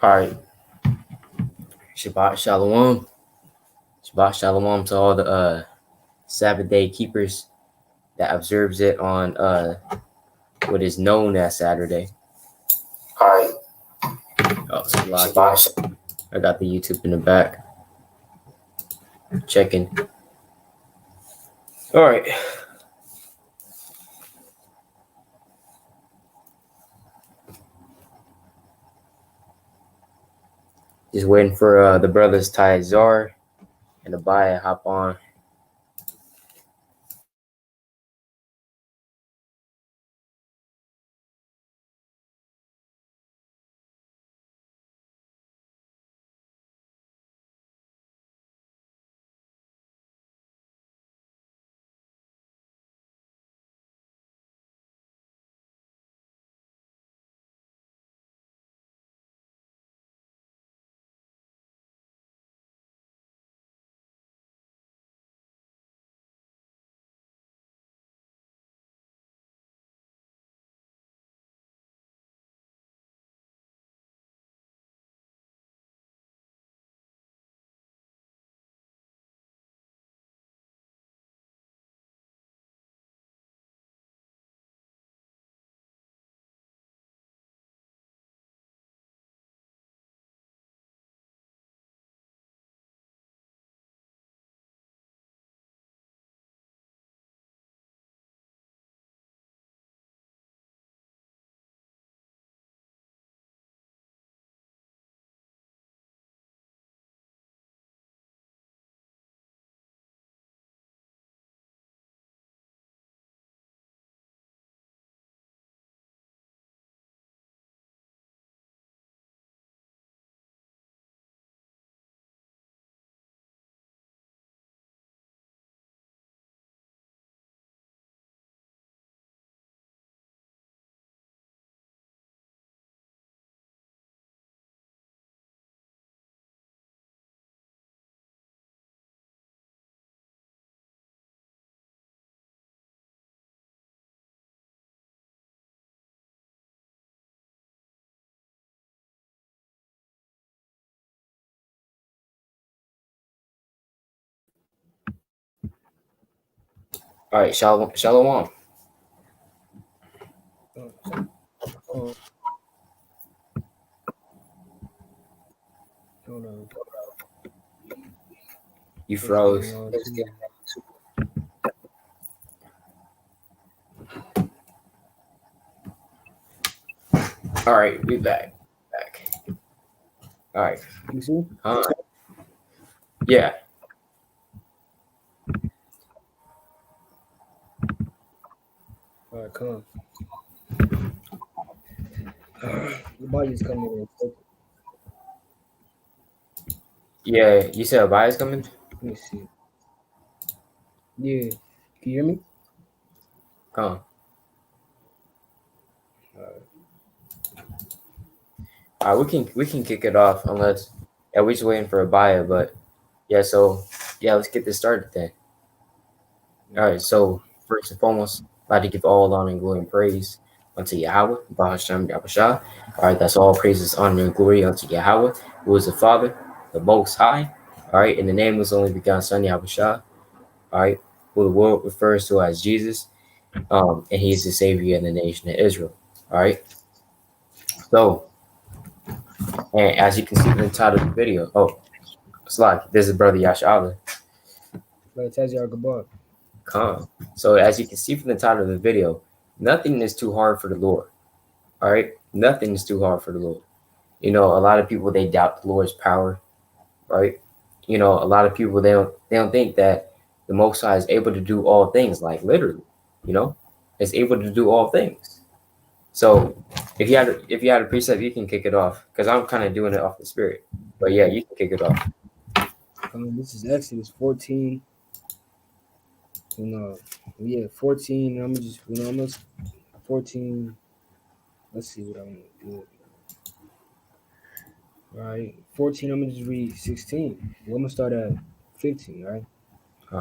All right. Shabbat Shalom. Shabbat Shalom to all the Sabbath day keepers that observes it on what is known as Saturday. All right. Oh, Shabbat. I got the YouTube in the back. Checking. All right. Just waiting for the brothers Tyzar and Abaya hop on. All right, Shalom. Shalom. Hold on. You froze. All right, we back. All right. You see? Yeah. All right, come on. The body's coming in. Yeah, you said Abaya's coming? Let me see. Yeah. Can you hear me? Come on. All right, we can kick it off unless we're just waiting for Abaya, but yeah, so yeah, let's get this started then. All right, so first and foremost, I'd like to give all honor and glory and praise unto Yahawah, BAHASHAM, Yahweh. All right, that's all praises, honor, and glory unto Yahawah, who is the Father, the Most High. All right, in the name of his only begotten Son, Yahweh. All right, who the world refers to as Jesus, and he is the Savior of the nation of Israel. All right, so, and as you can see in the title of the video, it's like this is Brother Yashala. But Taziar Gabar. Come. So as you can see from the title of the video, nothing is too hard for the Lord. All right, nothing is too hard for the Lord. You know, a lot of people they doubt the Lord's power, right? You know, a lot of people they don't think that the Most High is able to do all things, like literally. You know, is able to do all things. So if you had a precept, you can kick it off because I'm kind of doing it off the spirit. But yeah, you can kick it off. This is Exodus 14. Yeah, 14. I'm just, almost 14. Let's see what I'm gonna do. All right, 14. I'm gonna just read 16. I'm gonna start at 15. All right.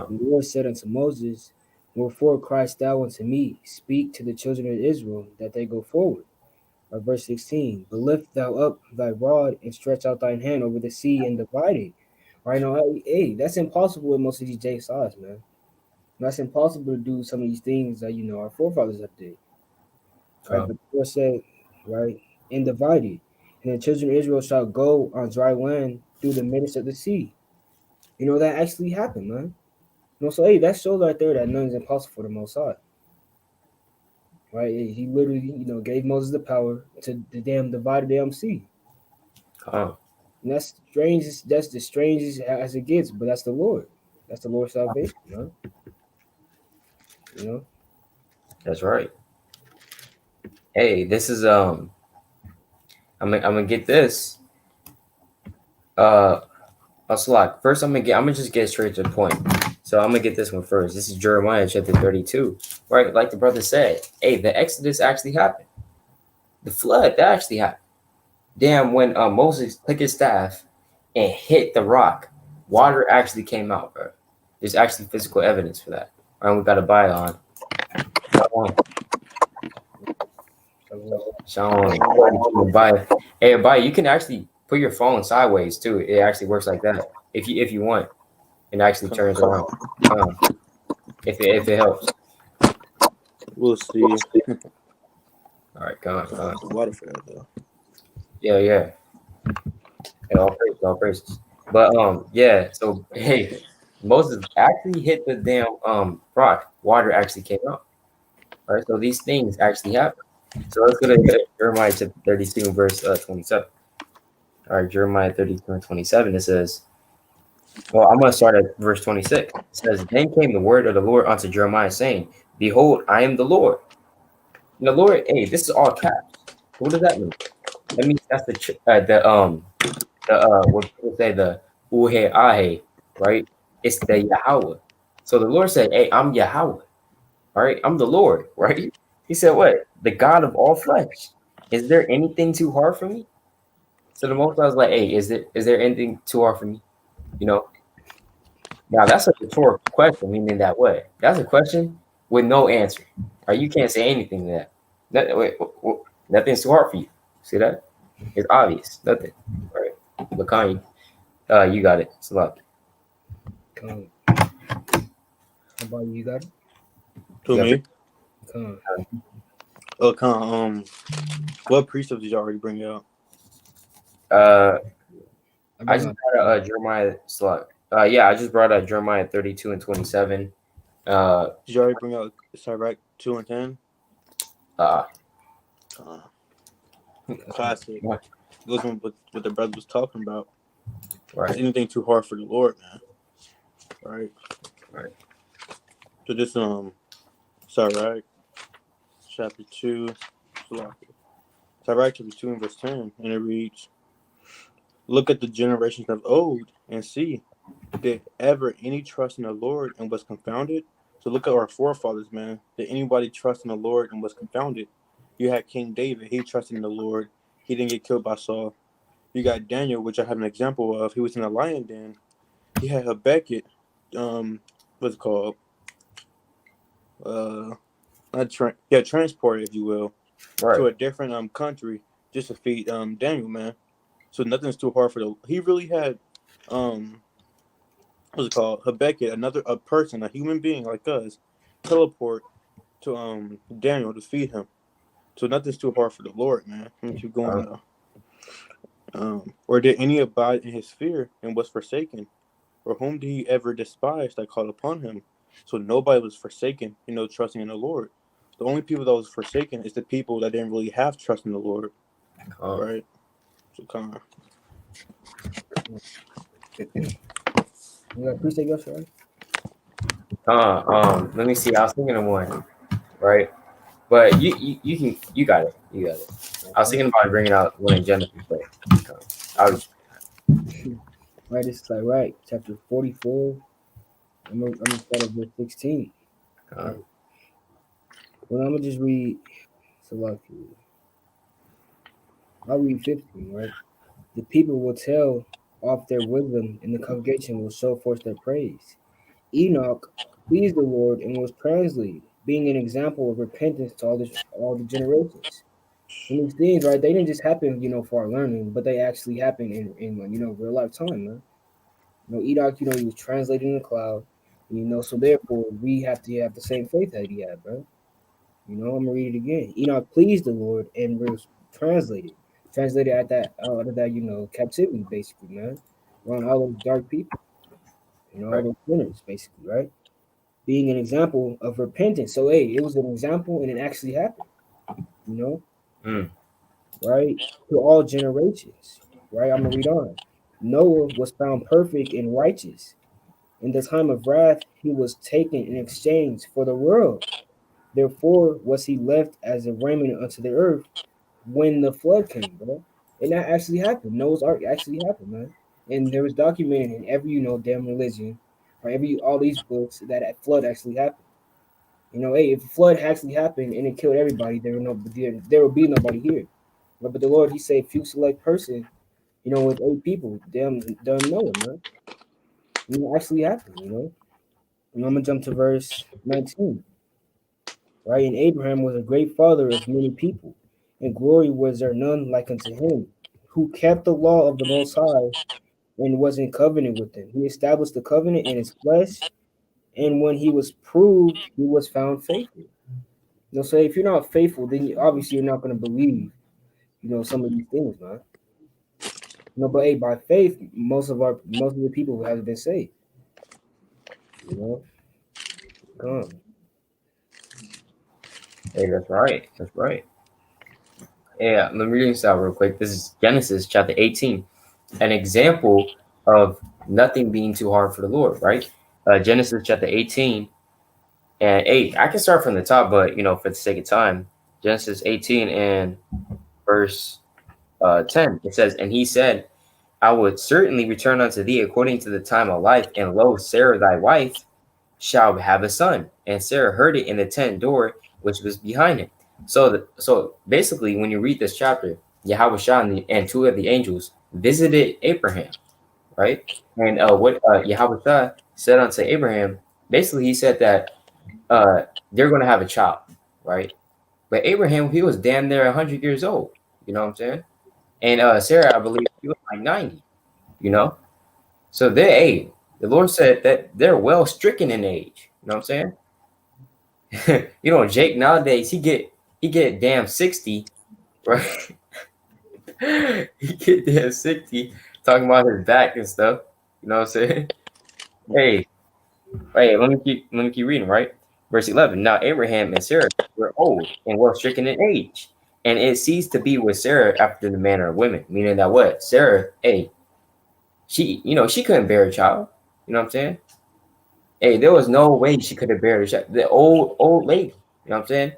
The Lord said unto Moses, "Wherefore criest thou unto me? Speak to the children of Israel that they go forward. Verse 16. But lift thou up thy rod and stretch out thine hand over the sea and divide it. Right now, hey, that's impossible in most of these J sides, man. That's impossible to do some of these things that our forefathers have did. Right, but the Lord said, right, and divide it. And the children of Israel shall go on dry land through the midst of the sea. That actually happened, man. So hey, that shows right there that nothing's impossible for the Most High. Right? He literally, gave Moses the power to the damn divide the damn sea. Oh. And that's strange. That's the strangest as it gets, but that's the Lord. That's the Lord's salvation, man. That's right. Hey, this is I'm gonna get this. Also, like, first I'm gonna just get straight to the point. So I'm gonna get this one first. This is Jeremiah chapter 32, right? Like the brother said, hey, the Exodus actually happened. The flood that actually happened. Damn, when Moses took his staff and hit the rock, water actually came out, bro. There's actually physical evidence for that. All right, we got a buy on. Shalom. Buy. Hey, buy. You can actually put your phone sideways too. It actually works like that. If you want, it actually turns around. If it helps. We'll see. All right, come on. Water for that though. Yeah. Hey, all praises. But yeah. So hey, Moses actually hit the damn rock. Water actually came out. All right. So these things actually happen. So let's go to Jeremiah 32 verse 27. All right, Jeremiah 32 and 27. It says, well, I'm going to start at verse 26. It says, then came the word of the Lord unto Jeremiah, saying, behold, I am the Lord. And the Lord, hey, this is all caps. What does that mean? That means that's what people say, the uhe ahe, right? It's the Yahawah. So the Lord said, hey, I'm Yahawah. All right, I'm the Lord, right? He said, what? The God of all flesh. Is there anything too hard for me? So the Most High was like, hey, is there anything too hard for me? Now that's a rhetorical question, meaning that what? That's a question with no answer. Right? You can't say anything to that. Nothing's too hard for you. See that? It's obvious. Nothing. Right. But Kanye, you got it. It's luck. How about you got it? To me? Come. What precept did you already bring out? I just brought out Jeremiah slug. Yeah, I just brought out Jeremiah 32 and 27. Did you already bring out Sirach 2 and 10? Classic. Goes on with what the brother was talking about. Right. Is anything too hard for the Lord, man? Right. So this Sirach chapter 2, Sirach chapter 2 and verse 10, and it reads, look at the generations of old and see, did ever any trust in the Lord and was confounded? So look at our forefathers, man. Did anybody trust in the Lord and was confounded? You had King David. He trusted in the Lord. He didn't get killed by Saul. You got Daniel, which I have an example of. He was in a lion den. He had Habakkuk, what's it called? Transport, if you will, to a different country just to feed Daniel, man. So nothing's too hard for the. He really had what's it called? Habakkuk, a person, a human being like us, teleport to Daniel to feed him. So nothing's too hard for the Lord, man. Let me keep going now. Or did any abide in his fear and was forsaken? Or whom did he ever despise that called upon him? So nobody was forsaken, trusting in the Lord. The only people that was forsaken is the people that didn't really have trust in the Lord. Right? So kind of. You got appreciate your story? Let me see. I was thinking of one, right? But you got it. You got it. I was thinking about bringing out one in Genesis, but right, this is like chapter 44. I'm gonna start at verse 16. Right. Well, I'm gonna just read. I'll read 15. Right, the people will tell off their wisdom, and the congregation will show forth their praise. Enoch pleased the Lord and was translated, being an example of repentance to all the generations. And these things, right? They didn't just happen, for our learning, but they actually happened in real life time, man. Enoch, he was translated in the cloud. So therefore we have to have the same faith that he had, bro. I'm gonna read it again. Enoch pleased the Lord and was translated at that out of that captivity, basically, man. Around all those dark people, all Right. those sinners, basically, right? Being an example of repentance. So hey, it was an example and it actually happened, you know, Mm. right? To all generations, right? I'm gonna read on. Noah was found perfect and righteous. In the time of wrath, he was taken in exchange for the world. Therefore was he left as a remnant unto the earth when the flood came, bro. And that actually happened. Noah's Ark actually happened, man. And there was documented in every, damn religion or all these books that a flood actually happened. Hey, if a flood actually happened and it killed everybody, there would be nobody here. But the Lord, He saved few select person, with 8 people. Damn Noah, man. Actually happened, And I'm gonna jump to verse 19. Right? And Abraham was a great father of many people, and glory was there none like unto him, who kept the law of the Most High and was in covenant with him. He established the covenant in his flesh, and when he was proved, he was found faithful. So if you're not faithful, then obviously you're not going to believe, some of these things, man. But hey, by faith, most of the people have been saved. You know, come. Hey, that's right. That's right. Yeah, let me read this out real quick. This is Genesis chapter 18, an example of nothing being too hard for the Lord, right? Genesis chapter 18 and 8. I can start from the top, but for the sake of time, Genesis 18 and verse 10. It says, "And he said, I would certainly return unto thee according to the time of life, and lo, Sarah thy wife shall have a son." And Sarah heard it in the tent door which was behind him. So basically, when you read this chapter, Yahawashi and 2 of the angels visited Abraham, right? And what Yahawashi said unto Abraham, basically, he said that they're going to have a child, right? But Abraham, he was damn near 100 years old. You know what I'm saying? And Sarah, I believe, she was like 90. You know, so the Lord said that they're well stricken in age. You know what I'm saying? Jake nowadays he get damn 60, right? He get damn 60 talking about his back and stuff. You know what I'm saying? Hey, hey, let me keep reading, right? Verse 11. Now Abraham and Sarah were old and well stricken in age, and it ceased to be with Sarah after the manner of women, meaning that what? Sarah, hey, she couldn't bear a child. You know what I'm saying? Hey, there was no way she could have bear a child. The old lady, you know what I'm saying?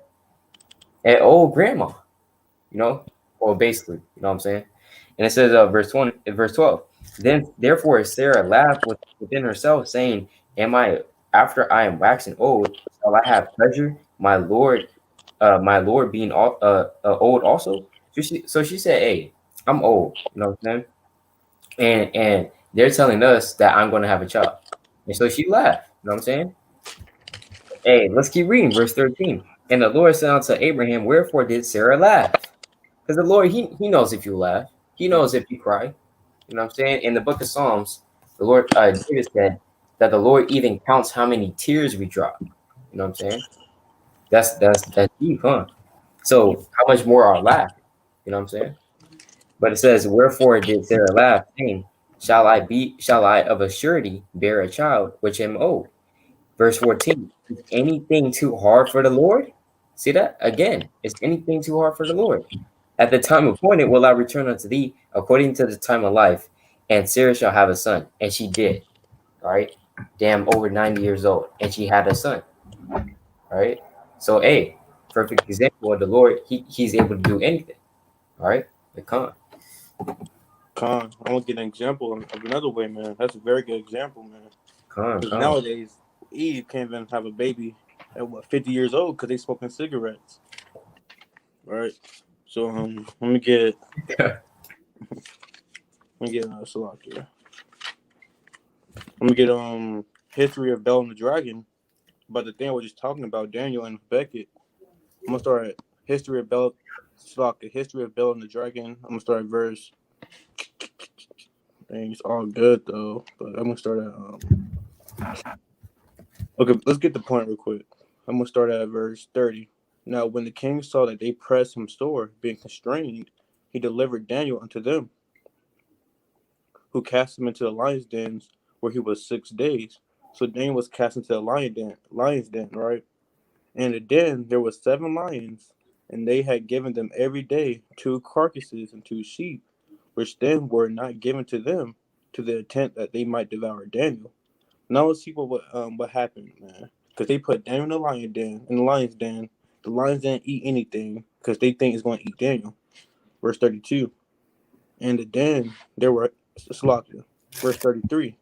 And old grandma, you know, or basically, you know what I'm saying? And it says, verse 12. Then therefore Sarah laughed within herself, saying, "Am I after I am waxing old? Shall I have pleasure, my Lord being old also?" So she said, "Hey, I'm old," you know what I'm saying? And they're telling us that I'm going to have a child, and so she laughed. You know what I'm saying? Hey, let's keep reading, verse 13. And the Lord said unto Abraham, "Wherefore did Sarah laugh?" Because the Lord, he knows if you laugh, he knows if you cry. You know what I'm saying? In the book of Psalms, the Lord, David said that the Lord even counts how many tears we drop. You know what I'm saying? That's deep, huh? So how much more our laugh? You know what I'm saying? But it says, "Wherefore did Sarah laugh, saying, shall I of a surety bear a child which am old?" Verse 14, is anything too hard for the Lord? See that? Again, is anything too hard for the Lord? At the time appointed will I return unto thee according to the time of life, and Sarah shall have a son. And she did, all right? Damn, over 90 years old, and she had a son, all right? So, hey, perfect example of the Lord, he's able to do anything, all right? But come on, Con, I want to get an example of another way, man. That's a very good example, man. come on, Because come on. nowadays, Eve can't even have a baby at 50 years old because they smoking cigarettes, right? So let me get Salakia. Let me get history of Bell and the Dragon. But the thing we're just talking about, Daniel and Beckett. I'm gonna start at history of Bella, the history of Bella and the Dragon. I'm gonna start at verse. Dang, it's all good though, but I'm gonna start at. Okay, let's get the point real quick. I'm gonna start at verse 30. Now, when the king saw that they pressed him sore, being constrained, he delivered Daniel unto them, who cast him into the lions' dens, where he was 6 days. So Daniel was cast into the lions' den, right? And in the den there was 7 lions, and they had given them every day 2 carcasses and 2 sheep, which then were not given to them, to the intent that they might devour Daniel. Now let's see what happened, man. Because they put Daniel in the lion's den. The lions didn't eat anything because they think it's going to eat Daniel. Verse 32. And the den there were Salakia. Verse 33.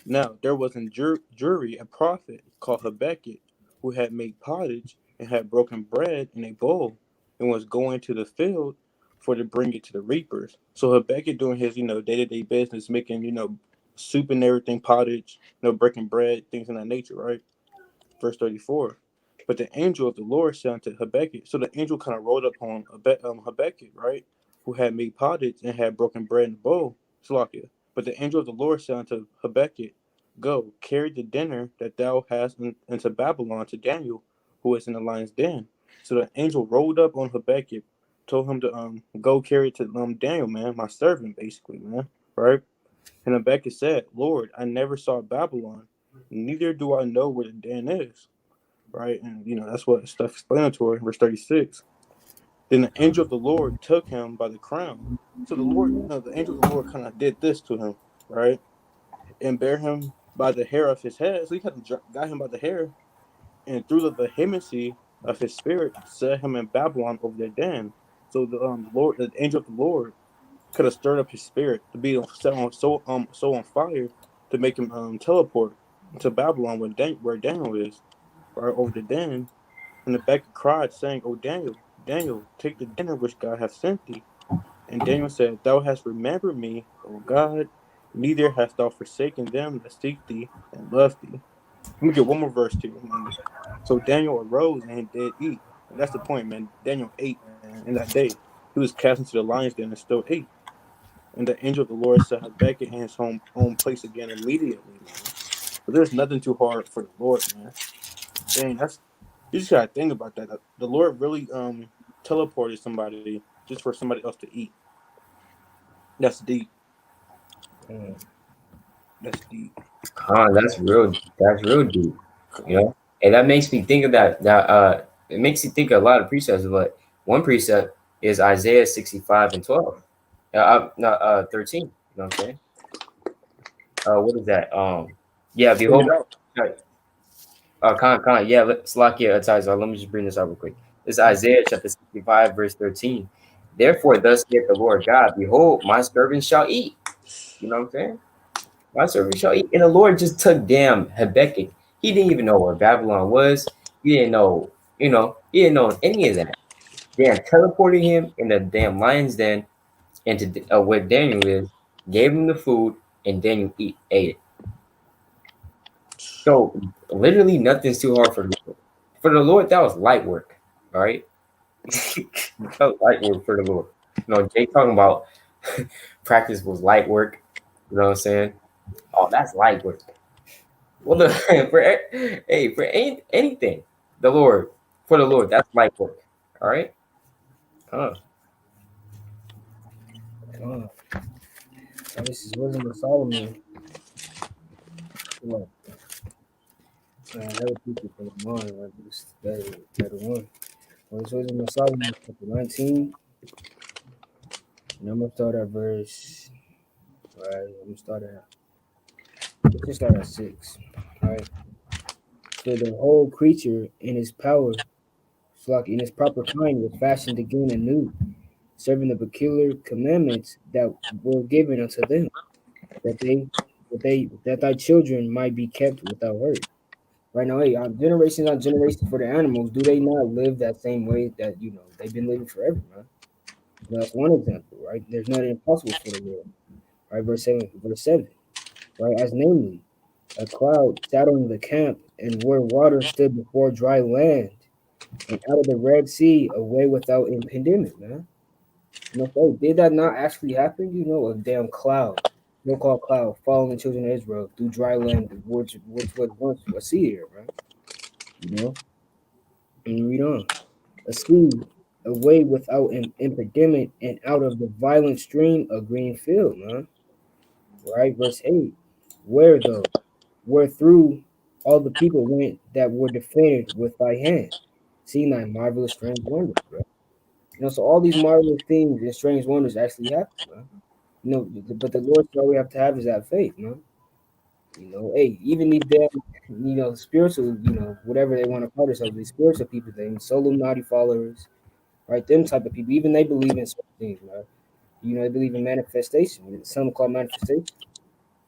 Now there was in jury a prophet called Habakkuk, who had made pottage and had broken bread in a bowl and was going to the field for to bring it to the reapers. So Habakkuk doing his day-to-day business, making soup and everything, pottage, breaking bread, things in that nature, right? Verse 34. But the angel of the Lord said unto Habakkuk. So the angel kind of rolled up on Habakkuk, right? Who had made pottage and had broken bread in the bowl. Salakia. But the angel of the Lord said unto Habakkuk, Go, carry the dinner that thou hast into Babylon to Daniel, who is in the lion's den. So the angel rolled up on Habakkuk, told him to go carry it to Daniel, man, my servant, basically, man, right? And Habakkuk said, Lord, I never saw Babylon, neither do I know where the den is. Right? And that's what stuff explanatory, verse 36. Then the angel of the Lord took him by the crown. So the angel of the Lord kind of did this to him, right? And bare him by the hair of his head. So he kind of got him by the hair, and through the vehemency of his spirit, set him in Babylon over their den. So the angel of the Lord could have stirred up his spirit to be set on so on fire to make him teleport to Babylon where Daniel is, right over the den. And the beggar cried, saying, O Daniel, Daniel, take the dinner which God hath sent thee. And Daniel said, Thou hast remembered me, O God, neither hast thou forsaken them that seek thee and love thee. Let me get one more verse too. So Daniel arose and did eat. And that's the point, man. Daniel ate, man, in that day. He was cast into the lion's den and still ate. And the angel of the Lord set Habakkuk in his own place again immediately, man. But there's nothing too hard for the Lord, man. Dang, you just gotta think about that. The Lord really teleported somebody just for somebody else to eat. That's deep. That's deep. That's real. That's real deep. And that makes me think of that. It makes you think of a lot of precepts. But one precept is Isaiah 65:12. No, 13. You know what I'm saying? What is that? Yeah, Bring it behold. out. Yeah, Slakia Atizar. Let me just bring this up real quick. This is Isaiah chapter 65, verse 13. Therefore, thus saith the Lord God, behold, my servants shall eat. You know what I'm saying? My servant shall eat. And the Lord just took damn Habakkuk. He didn't even know where Babylon was. He didn't know, he didn't know any of that. Damn, teleported him in the damn lion's den into where Daniel is, gave him the food, and Daniel ate it. So literally nothing's too hard for the Lord. For the Lord, that was light work. All right. That was light work for the Lord. Jay talking about practice was light work. You know what I'm saying? Oh, that's light work. Well, for anything, for the Lord, that's light work. All right. This is Wisdom of Solomon. What? Another people from the mind, like this better one. Well, it's Wisdom of Solomon, chapter 19. And I'm gonna start at verse. Right, let's just start at 6. All right. For the whole creature in his power, flock in his proper kind, was fashioned again anew, serving the peculiar commandments that were given unto them, that thy children might be kept without hurt. Right now, hey, generations on generations for the animals, do they not live that same way that they've been living forever, man? That's one example, right? There's nothing impossible for the Lord. Right, verse 7, right? As namely, a cloud sat on the camp, and where water stood before dry land, and out of the Red Sea a way without impediment, man. So did that not actually happen? A damn cloud, no called cloud, following the children of Israel through dry land, which was once a sea area, right? And read on. A sea, a way without impediment, and out of the violent stream a green field, man. Right? Verse 8. Where though? Where through all the people went that were defended with thy hand, seeing thy marvelous strange wonders, right? So all these marvelous things and strange wonders actually happen, man. But the Lord all we have to have is that faith, man. Hey, even these damn, spiritual, whatever they want to call themselves, these spiritual people things, Illuminati followers, right? Them type of people, even they believe in certain things, right? They believe in manifestation. Some call manifestation,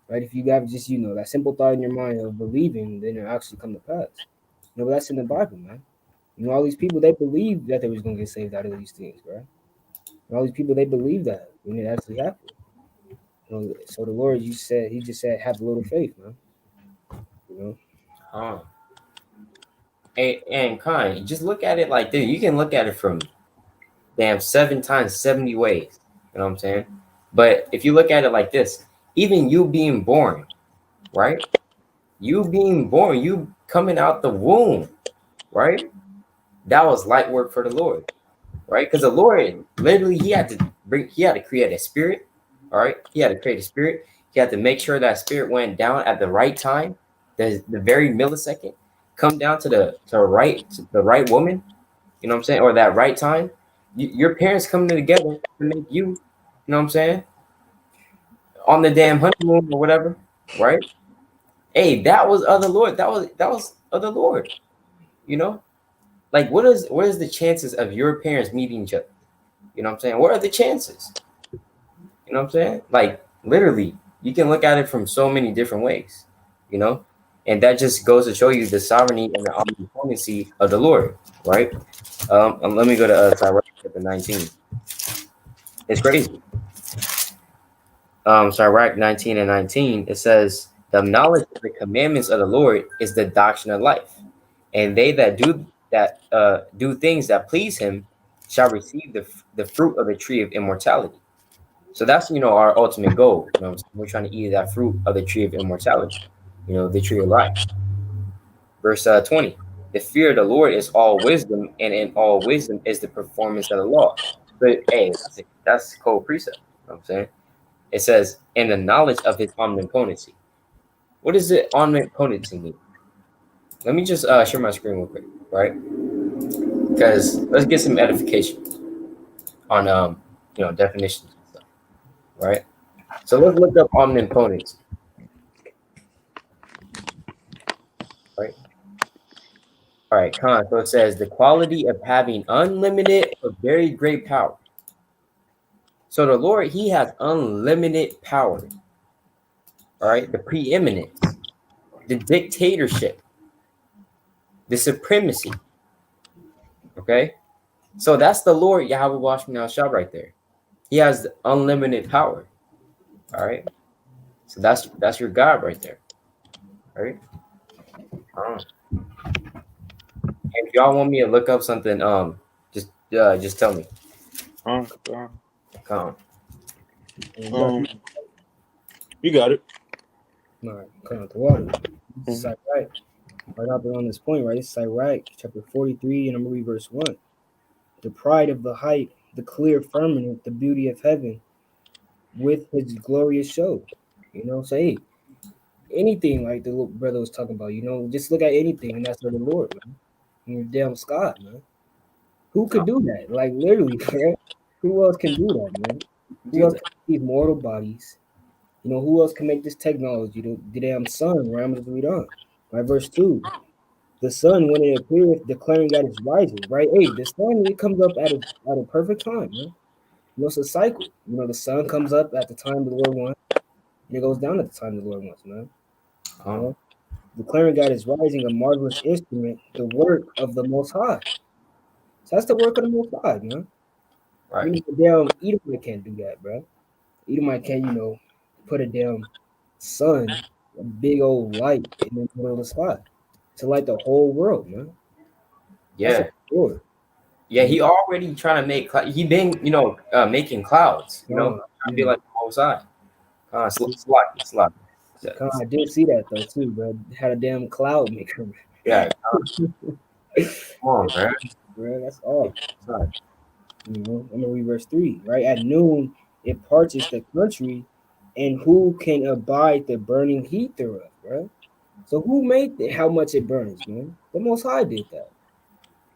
right? If you have just, that simple thought in your mind of believing, then it actually come to pass. But that's in the Bible, man. All these people, they believe that they was going to get saved out of these things, right? And all these people, they believe that when it actually happened. So the Lord, he just said, have a little faith, man. Huh. And Khan, just look at it like this. You can look at it from damn 7 times 70 ways. You know what I'm saying? But if you look at it like this, even you being born, right? You being born, you coming out the womb, right? That was light work for the Lord, right? Because the Lord literally he had to create a spirit, all right? He had to create a spirit. He had to make sure that spirit went down at the right time, the very millisecond, come down to the right woman, you know what I'm saying, or that right time. Your parents coming together to make you know what I'm saying, on the damn honeymoon or whatever, right? Hey, that was other Lord. That was other Lord. You know, like what is the chances of your parents meeting each other? You know what I'm saying? What are the chances? You know what I'm saying? Like literally, you can look at it from so many different ways. You know, and that just goes to show you the sovereignty and the omnipotency of the Lord, right? Let me go to Sirach chapter 19. It's crazy. Sirach 19 and 19. It says, "The knowledge of the commandments of the Lord is the doctrine of life, and they that do things that please Him shall receive the fruit of the tree of immortality." So that's our ultimate goal. We're trying to eat that fruit of the tree of immortality. The tree of life. Verse 20. The fear of the Lord is all wisdom, and in all wisdom is the performance of the law. But hey, that's cold precept. You know what I'm saying? It says, "In the knowledge of His omnipotency." What does the omnipotency mean? Let me just share my screen real quick, right? Because let's get some edification on definitions and stuff, right? So let's look up omnipotency, right? All right, so it says the quality of having unlimited or very great power. So the Lord, He has unlimited power. All right, the preeminence, the dictatorship, the supremacy. Okay, so that's the Lord YAHAWASHI right there. He has unlimited power. All right, so that's your God right there. All right. If y'all want me to look up something, just tell me. Come. You got it. All right, come out the water. This is right up on this point, right? It's right, chapter 43, and I'm gonna read verse 1. The pride of the height, the clear firmament, the beauty of heaven, with His glorious show. Say anything like the little brother was talking about. Just look at anything, and that's of the Lord, man. In the damn sky, man. Who could do that? Like literally, man. Who else can do that, man? Who else can make these mortal bodies? Who else can make this technology? The damn sun, right? I'm gonna read on. Right, verse 2. The sun, when it appeareth, declaring that it's rising, right? Hey, the sun, it comes up at a perfect time, man. It's a cycle. The sun comes up at the time the Lord wants, and it goes down at the time the Lord wants, man. Declaring God is rising, a marvelous instrument, the work of the Most High. So that's the work of the Most High, man. Right. The damn Edomite can't do that, bro. Edomite can't, put a damn sun, a big old light in the middle of the sky to light the whole world, man. That's a Yeah. Lord. Yeah, he already trying to make. He been, making clouds. God, Trying to be like the Most High. Sloppy. God, I did see that though too, bro. Had a damn cloud maker. Yeah, come on, man. Bro, that's off. Sorry. I'm gonna read verse 3. Right at noon, it parches the country, and who can abide the burning heat thereof, bro? So who made how much it burns, man? The Most High did that.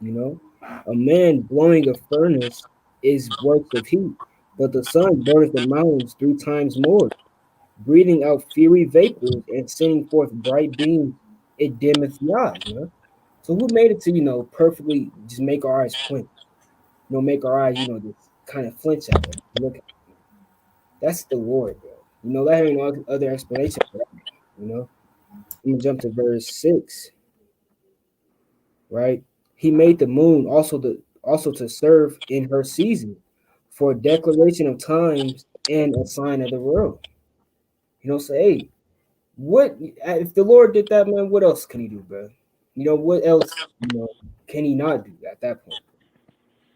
You know, a man blowing a furnace is works of heat, but the sun burns the mountains 3 times more, breathing out fiery vapors and sending forth bright beams. It dimmeth the eyes, man. So who made it to perfectly just make our eyes quench? Make our eyes just kind of flinch at it. Look, that's the Lord, bro. That ain't no other explanation for that. I'm gonna jump to verse 6. Right, he made the moon also to serve in her season, for a declaration of times and a sign of the world. So hey, what if the Lord did that, man? What else can he do, bro? What else can he not do at that point?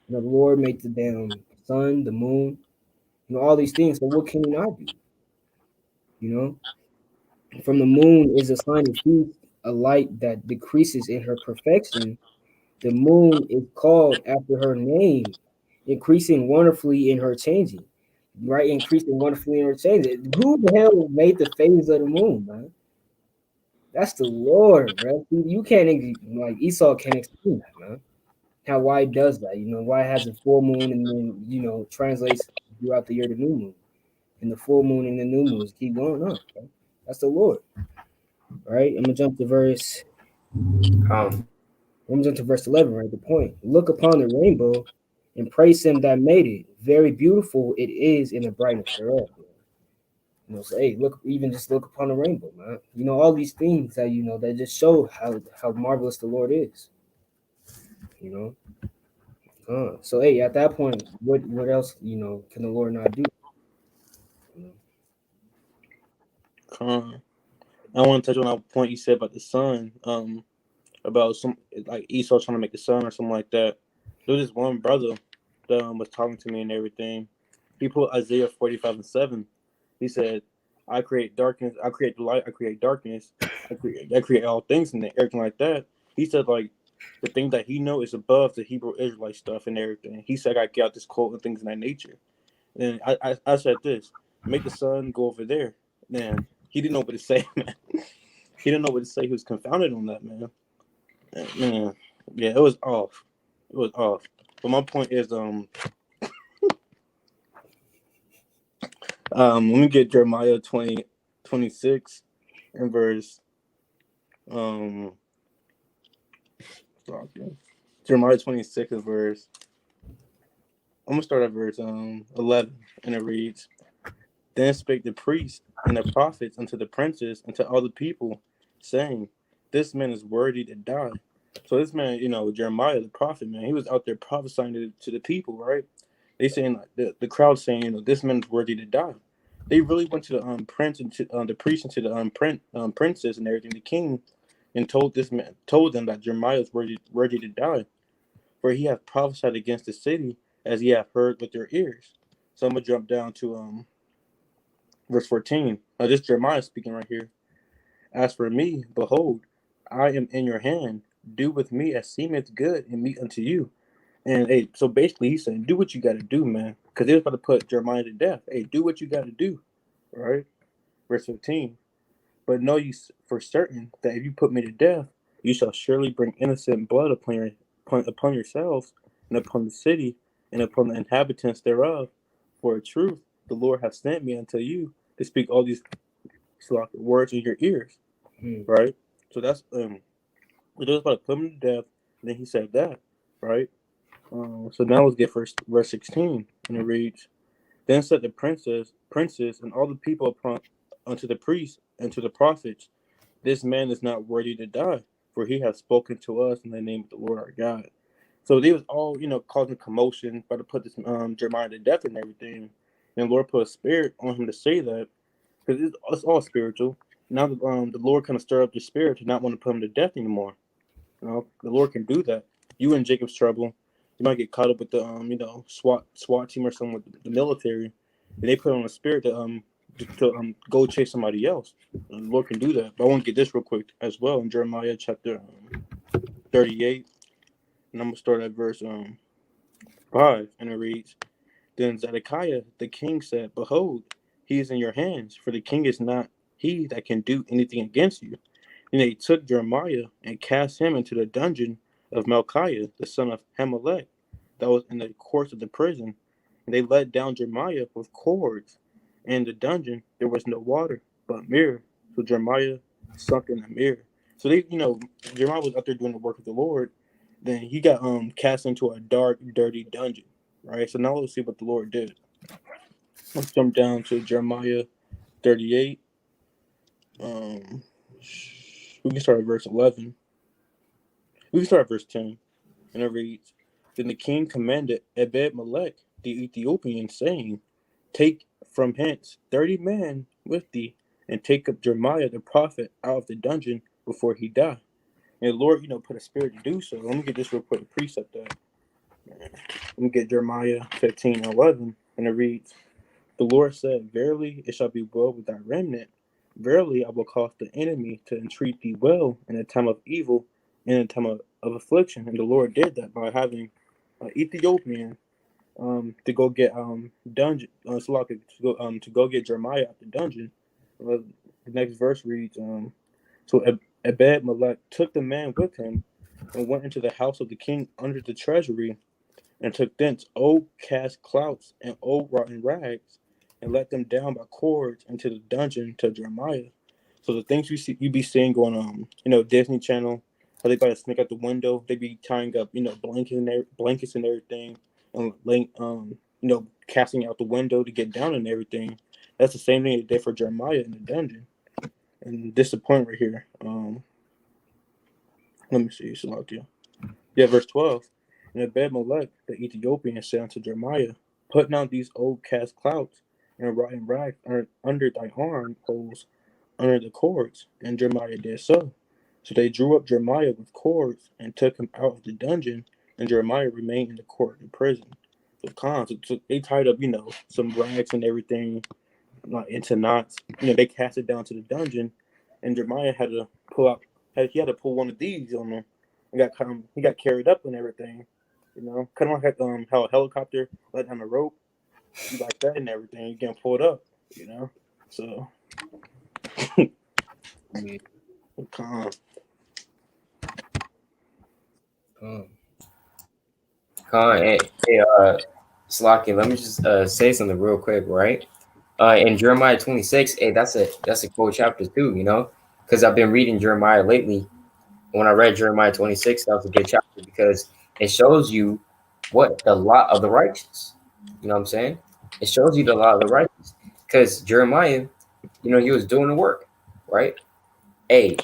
The Lord made the damn sun, the moon, all these things. So what can he not do? From the moon is a sign of heat, a light that decreases in her perfection. The moon is called after her name, increasing wonderfully in her changing. Right, increasing wonderfully in her changing. Who the hell made the phases of the moon, man? That's the Lord, bro. You can't like Esau can't explain that, man. Why it does that? Why it has a full moon and then translates throughout the year to new moon, and the full moon and the new moons keep going up. Bro. That's the Lord. All right, I'm gonna jump to verse. Um, I'm gonna jump to verse 11. Right, the point. Look upon the rainbow, and praise Him that made it. Very beautiful it is in the brightness thereof. So hey, even just look upon the rainbow, man. All these things that that just show how marvelous the Lord is. You know. So hey, at that point, what else can the Lord not do? I want to touch on that point you said about the sun. About some like Esau trying to make the sun or something like that. There was this one brother that was talking to me and everything. He put Isaiah 45:7. He said, "I create darkness. I create the light. I create darkness. I create all things and everything like that." He said like the thing that he know is above the Hebrew Israelite stuff and everything. He said I got out this quote and things in that nature. And I said this, make the sun go over there. Man, he didn't know what to say, man. He didn't know what to say. He was confounded on that, man. Man, yeah, it was off. It was off. But my point is, let me get Jeremiah 26 and verse, Jeremiah 26 and verse, I'm gonna start at verse 11, and it reads, "Then spake the priests and the prophets unto the princes and to all the people, saying, This man is worthy to die." So this man, Jeremiah the prophet, man, he was out there prophesying to the people, right? They saying like, the crowd saying, this man is worthy to die. They really went to the prince and to the priest and to the princess and everything, the king, and told them that Jeremiah is worthy to die, for he hath prophesied against the city as ye have heard with your ears. So I'm gonna jump down to verse 14. This Jeremiah speaking right here. As for me, behold, I am in your hand. Do with me as seemeth good and meet unto you. And hey, so basically he's saying, do what you got to do, man. Because they was about to put Jeremiah to death. Hey, do what you got to do. Right? Verse 15. But know ye for certain that if you put me to death, you shall surely bring innocent blood upon yourselves and upon the city and upon the inhabitants thereof. For a truth, the Lord hath sent me unto you to speak all these words in your ears. Right? So that's it was about to put him to death. And then he said that, right? So now let's get verse 16, and it reads, Then said the princes, and all the people unto the priests and to the prophets, This man is not worthy to die, for he hath spoken to us in the name of the Lord our God. So they was all, causing commotion, about to put this Jeremiah to death and everything. And the Lord put a spirit on him to say that, because it's all spiritual. Now the Lord kind of stirred up the spirit to not want to put him to death anymore. The Lord can do that. You in Jacob's trouble. You might get caught up with the SWAT team or something with the military, and they put on a spirit to go chase somebody else. And the Lord can do that. But I want to get this real quick as well in Jeremiah chapter 38, and I'm gonna start at verse 5, and it reads. Then Zedekiah the king said, Behold, he is in your hands, for the king is not he that can do anything against you. And they took Jeremiah and cast him into the dungeon of Malchiah, the son of Hamelech, that was in the courts of the prison. And they let down Jeremiah with cords. And in the dungeon there was no water, but mirror. So Jeremiah sunk in a mirror. So Jeremiah was out there doing the work of the Lord. Then he got cast into a dark, dirty dungeon. Right. So now let's see what the Lord did. Let's jump down to Jeremiah 38. We can start at verse 11. We can start at verse 10. And it reads, Then the king commanded Ebed-Melech the Ethiopian, saying, Take from hence 30 men with thee, and take up Jeremiah the prophet out of the dungeon before he die. And the Lord, put a spirit to do so. Let me get this real quick, a precept that. Let me get Jeremiah 15:11, and it reads, The Lord said, Verily it shall be well with thy remnant. Verily I will cause the enemy to entreat thee well in a time of evil, in a time of affliction. And the Lord did that by having an Ethiopian to go get to go get Jeremiah out the dungeon. The next verse reads, So Ebed-Melech took the man with him and went into the house of the king under the treasury, and took thence old cast clouts and old rotten rags, and let them down by cords into the dungeon to Jeremiah. So the things you be seeing going on, Disney Channel, how they got to sneak out the window, they be tying up, blankets and everything, and laying, casting out the window to get down and everything. That's the same thing they did for Jeremiah in the dungeon. And this is the point right here. Let me see, Salakia. Yeah, verse 12. And Ebed-Melech the Ethiopian said unto Jeremiah, Put now these old cast clouts and rotten rags under thy armholes, under the cords. And Jeremiah did so. So they drew up Jeremiah with cords and took him out of the dungeon, and Jeremiah remained in the court of the prison. So they tied up, some rags and everything into knots. They cast it down to the dungeon, and Jeremiah had to pull one of these on him. He got carried up and everything. Kind of like how a helicopter let down a rope, you like that and everything. You can pull it up. So calm. Hey, Slocky, let me just say something real quick, right? In Jeremiah 26, hey, that's a cool chapter too, because I've been reading Jeremiah lately. When I read Jeremiah 26, that was a good chapter because it shows you what the lot of the righteous. You know what I'm saying? It shows you the lot of the righteous. Because Jeremiah, he was doing the work, right? Hey,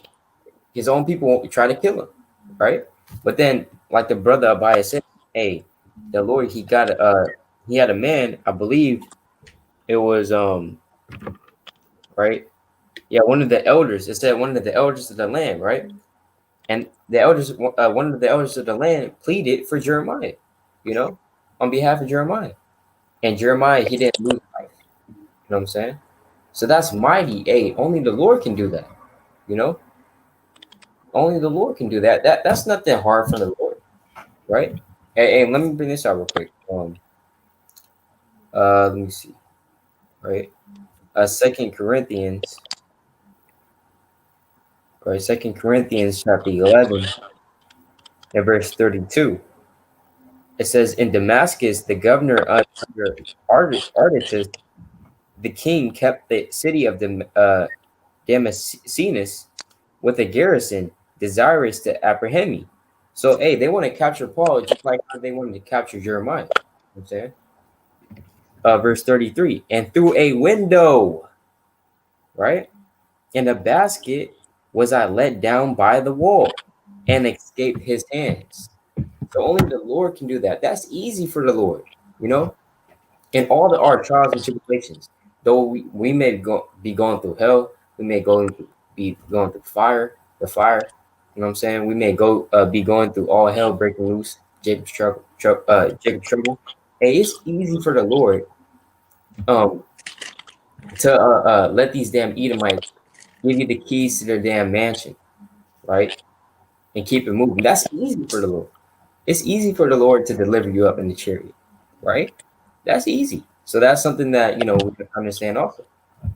his own people try to kill him, right? But then, like the brother Abaya said, hey, the Lord, he had a man, I believe it was right? Yeah, one of the elders. It said one of the elders of the land, right? And the elders, one of the elders of the land pleaded for Jeremiah, on behalf of Jeremiah. And Jeremiah, he didn't lose life. You know what I'm saying? So that's mighty. Hey, only the Lord can do that. Only the Lord can do that. That's nothing hard for the Lord, right? Hey, let me bring this out real quick. Let me see. Right, 2 Corinthians. Right, 2 Corinthians chapter 11 and verse 32. It says, In Damascus, the governor under Artatus, the king kept the city of Damascenus with a garrison, desirous to apprehend me. So, hey, they want to capture Paul just like how they wanted to capture Jeremiah. You know what I'm saying? Verse 33, and through a window, right, in a basket was I let down by the wall and escaped his hands. So only the Lord can do that. That's easy for the Lord, in all our trials and tribulations. Though we may be going through hell, we may be going through the fire, You know what I'm saying? We may be going through all hell breaking loose, Jacob's trouble. Hey, it's easy for the Lord um to let these damn Edomites give you the keys to their damn mansion, right? And keep it moving. That's easy for the Lord. It's easy for the Lord to deliver you up in the chariot, right? That's easy. So that's something that we can understand also.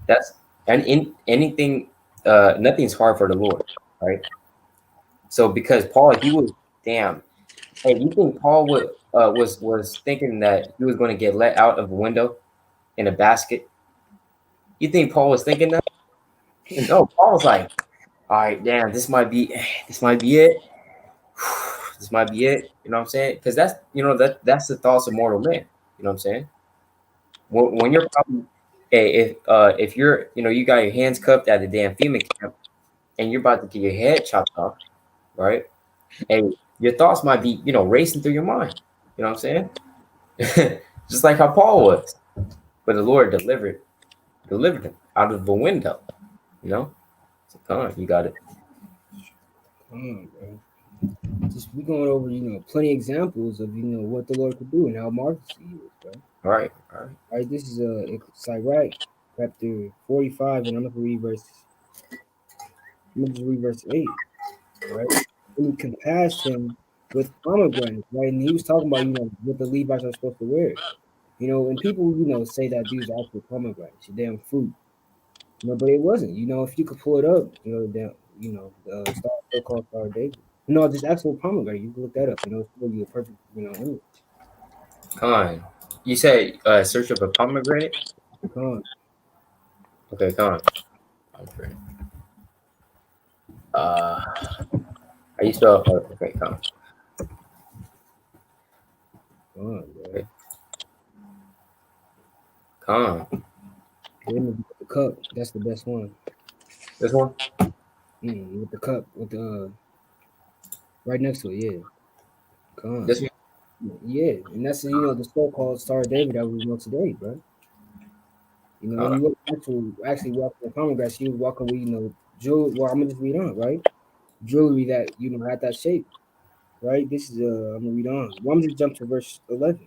That's and in anything, nothing's hard for the Lord, right? So because Paul, he was damn. Hey, you think Paul was thinking that he was going to get let out of a window in a basket? You think Paul was thinking that? No, Paul was like, all right, damn, this might be it. This might be it. You know what I'm saying? Because that's the thoughts of mortal man. You know what I'm saying? When you're probably, hey, if you're you got your hands cuffed at the damn FEMA camp and you're about to get your head chopped off, right? Hey, your thoughts might be racing through your mind. You know what I'm saying? Just like how Paul was, but the Lord delivered him out of the window. You know, so come on, you got it. Bro. Just we going over, plenty examples of what the Lord could do and how marvelous He is, bro. All right. All right, this is Sirach chapter 45, and I'm gonna read verse 8, right? And he compassed him with pomegranates, right? And he was talking about what the Levites are supposed to wear, and people say that these are actual pomegranates, damn fruit, but it wasn't. If you could pull it up, the so-called Star of David. No, just actual pomegranate. You can look that up. It's really a perfect, image. Come on. You said search up a pomegranate. Come on, Okay, come on. Pomegranate. Are you still? Okay, come on. come on, bro. Okay. Come on. Then with the cup, that's the best one. This one. With the cup, with the right next to it, yeah. Come on, This one. yeah, and that's the so-called Star of David that we know today, bro. When Uh, you look actually walking the pomegranate, she was walking with jewelry. Well, I'm gonna just read on, right? Jewelry that had that shape, right? This is I'm gonna read on. Well, I'm just jump to verse 11.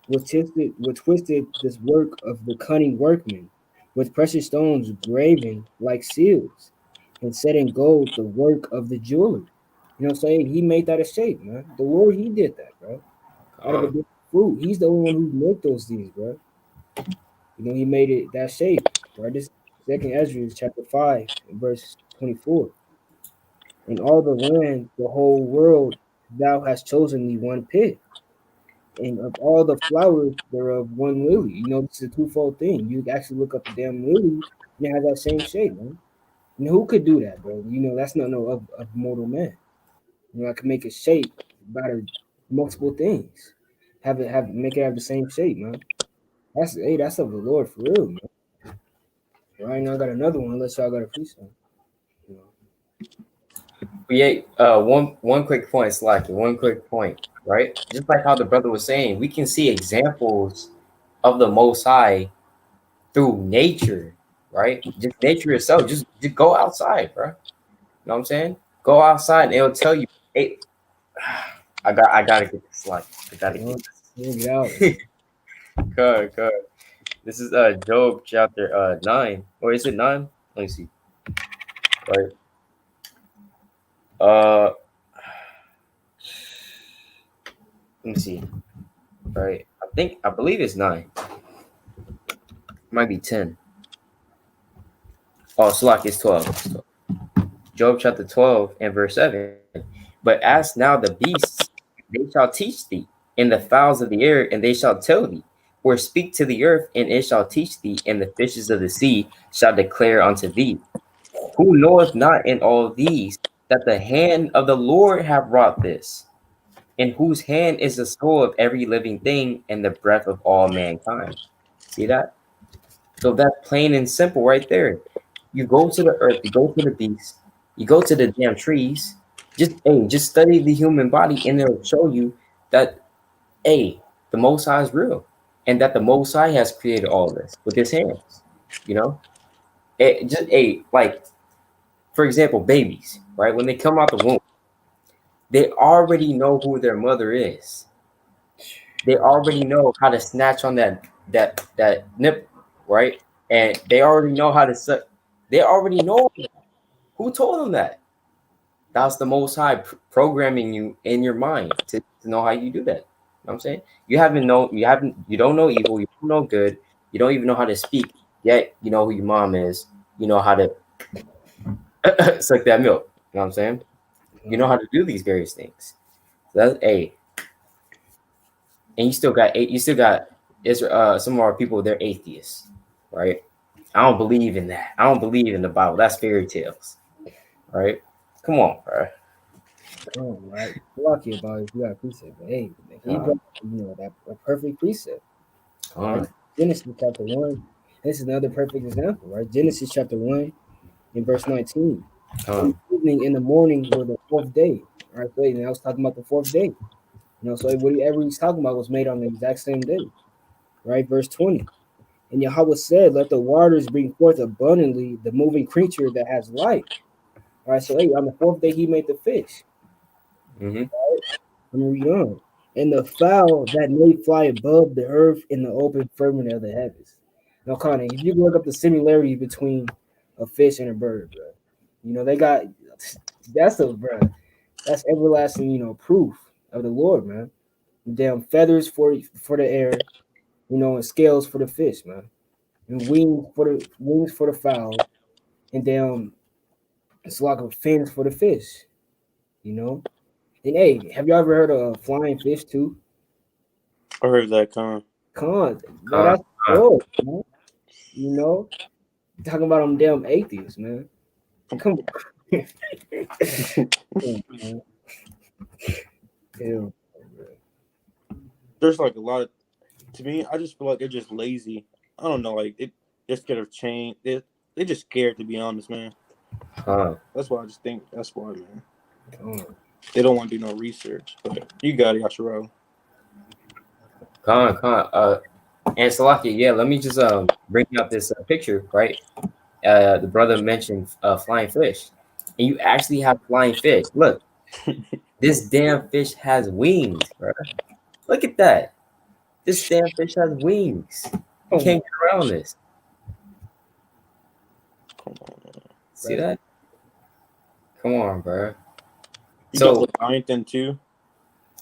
Was twisted this work of the cunning workman, with precious stones graven like seals, and set in gold the work of the jeweler. You know what I'm saying? He made that a shape, man. The Lord, He did that, bro. come Out of a on. different fruit. He's the only one who made those things, bro. He made it that shape, right? This second Ezra chapter 5 and verse 24. In all the land, the whole world, thou hast chosen thee one pit, and of all the flowers thereof one lily. This is a twofold thing. You actually look up the damn lily, and it has that same shape, man. And who could do that, bro? That's not no of mortal man. I can make a shape out of multiple things. Make it have the same shape, man. That's of the Lord for real, man. Right now I got another one, unless y'all got a freestyle. You know. But yeah, one quick point, Slacky. One quick point, right? Just like how the brother was saying, we can see examples of the Most High through nature, right? Just nature itself. Just go outside, bro. You know what I'm saying? Go outside and it'll tell you, hey, I gotta get this slide. I gotta get Get out. this. Good, good. This is Job chapter 9. Or is it 9? Let me see. Right. Uh let me see. Right. I believe it's 9. Might be 10. Oh, Slack is 12. Job chapter 12 and verse 7. But ask now the beasts, they shall teach thee, and the fowls of the air, and they shall tell thee. Or speak to the earth, and it shall teach thee, and the fishes of the sea shall declare unto thee. Who knoweth not in all these that the hand of the Lord have wrought this, in whose hand is the soul of every living thing, and the breath of all mankind? See that? So that's plain and simple right there. You go to the earth, you go to the beasts, you go to the damn trees. Just study the human body, and it'll show you that the Most High is real, and that the Most High has created all this with His hands. You know, like for example, babies, right? When they come out the womb, they already know who their mother is. They already know how to snatch on that nip, right? And they already know how to suck. They already know. Who told them that? That's the Most High programming you in your mind to know how you do that. You know what I'm saying? You don't know evil, you don't know good, you don't even know how to speak, yet you know who your mom is, you know how to suck that milk. You know what I'm saying? You know how to do these various things. So that's A. And you still got some of our people, they're atheists, right? I don't believe in that. I don't believe in the Bible. That's fairy tales. Right? Come on, bro. Right. Lucky about it, you got a precept. But hey, he brought that a perfect precept. Right? Genesis chapter 1. This is another perfect example, right? Genesis chapter 1 in verse 19. In the evening and the morning were the fourth day. All right, so and I was talking about the fourth day. So whatever he's talking about was made on the exact same day. Right? Verse 20. And Yahweh said, let the waters bring forth abundantly the moving creature that has life. All right, so hey, on the fourth day he made the fish. Mm-hmm. Let me read on. And the fowl that may fly above the earth in the open firmament of the heavens. Now, Connie, if you look up the similarity between a fish and a bird, bro, they got that's everlasting, proof of the Lord, man. Damn feathers for the air, and scales for the fish, man, and wings for the fowl, and damn it's like a fins for the fish, you know. And hey, have you ever heard of flying fish too? I heard that, Con. Bro, that's cool, man. Talking about them damn atheists, man. Come on. Man. Damn. There's like a lot of, to me, I just feel like they're just lazy. I don't know, like they're scared of change. They're just scared, to be honest, man. That's why I just think that's why, man. They don't want to do no research, but you got it, Yashiro. And Salaki, yeah, let me just bring up this picture, right? The brother mentioned flying fish, and you actually have flying fish. Look, this damn fish has wings, bro. Look at that. This damn fish has wings. You can't get around this. See that? Come on, bro. You got Leviathan too.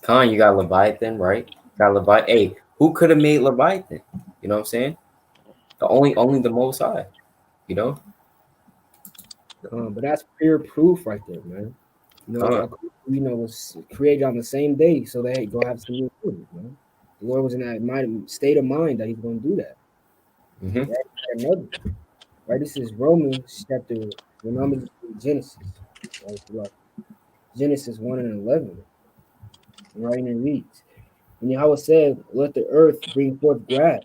You got Leviathan, right? Got Leviathan. Hey, who could have made Leviathan? You know what I'm saying? Only the Most High. You know. But that's pure proof right there, man. Was created on the same day, so they go have some new proof, man. The Lord was in that state of mind that He's going to do that. Mm-hmm. Right? This is Romans chapter. Genesis. Right? Genesis 1 and 11. Right, and it reads, and Yahweh said, "Let the earth bring forth grass,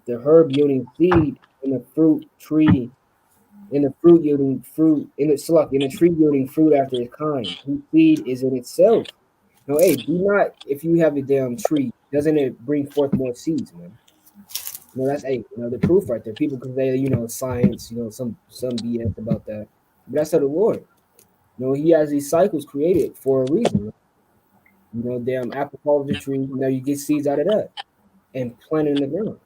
the herb yielding seed, and the fruit tree." In the fruit yielding fruit, in the tree yielding fruit after its kind, whose seed is in itself. No, hey, do not, if you have a damn tree, doesn't it bring forth more seeds, man? That's the proof right there. People can say, science, some BS about that. But that's of the Lord. He has these cycles created for a reason. Damn apple falls the tree, you get seeds out of that and plant it in the ground.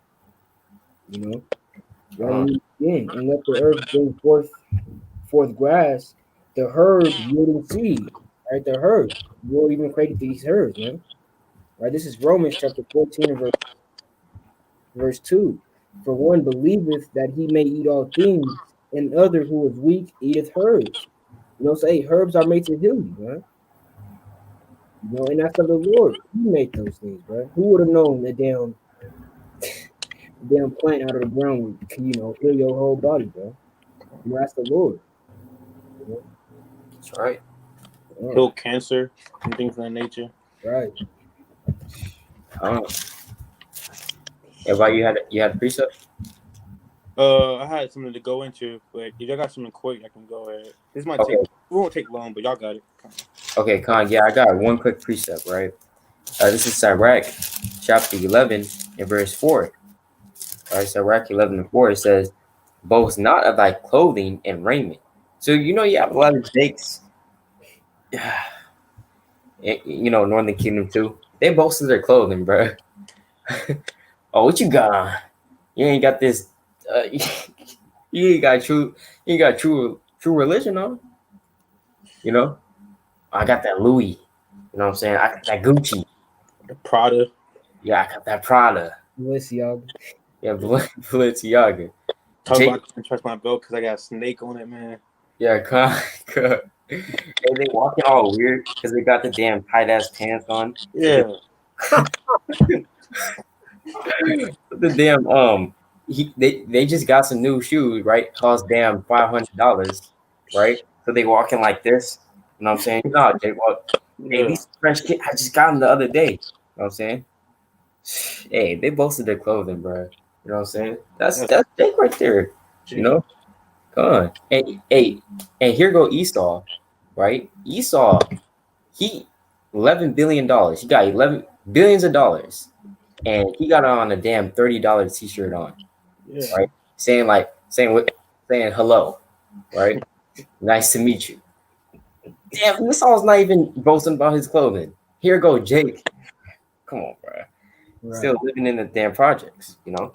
Right? And let the earth bring forth grass, the herb yielding seed, right? The herbs. The Lord even created these herbs, man. Right? This is Romans chapter 14 and verse 2. For one believeth that he may eat all things, and other who is weak eateth herbs. Say herbs are made to heal you, man. And that's of the Lord. He made those things, bro. Who would have known that damn plant out of the ground would, heal your whole body, bro? That's the Lord. That's right. Heal cancer and things of that nature. Right. Everybody, you had a precept? I had something to go into, but if y'all got something quick, I can go ahead. This might take, it won't take long, but y'all got it. Okay, Khan, yeah, I got one quick precept, right? This is Sirach chapter 11 and verse 4. All right, Sirach 11 and 4, it says, boast not of thy clothing and raiment. So, you have a lot of jakes. Northern Kingdom too. They boasted their clothing, bro. Oh, what you got on? You ain't got this. You ain't got true religion on. You know, I got that Louis. You know what I'm saying? I got that Gucci. The Prada. Yeah, I got that Prada. Balenciaga. Yeah, Balenciaga. Talk Jake, about I can trust my belt because I got a snake on it, man. yeah, come. And they walking all weird because they got the damn tight ass pants on. Yeah. The damn they just got some new shoes, right? Cost damn $500, right? So they walking like this. You know what I'm saying? No, Jake, well, hey, Yeah. these fresh kit, I just got them the other day. You know what I'm saying? Hey, they boasted their clothing, bro. You know what I'm saying? That's Jake right there. You know? Come on. And here go Esau, right? Esau, he $11 billion. He got 11 billions of dollars. And he got on a damn $30 t-shirt on, Yeah. right? Saying hello, right? Nice to meet you. Damn, this song's not even boasting about his clothing. Here go Jake. Come on, bro. Right. Still living in the damn projects, right?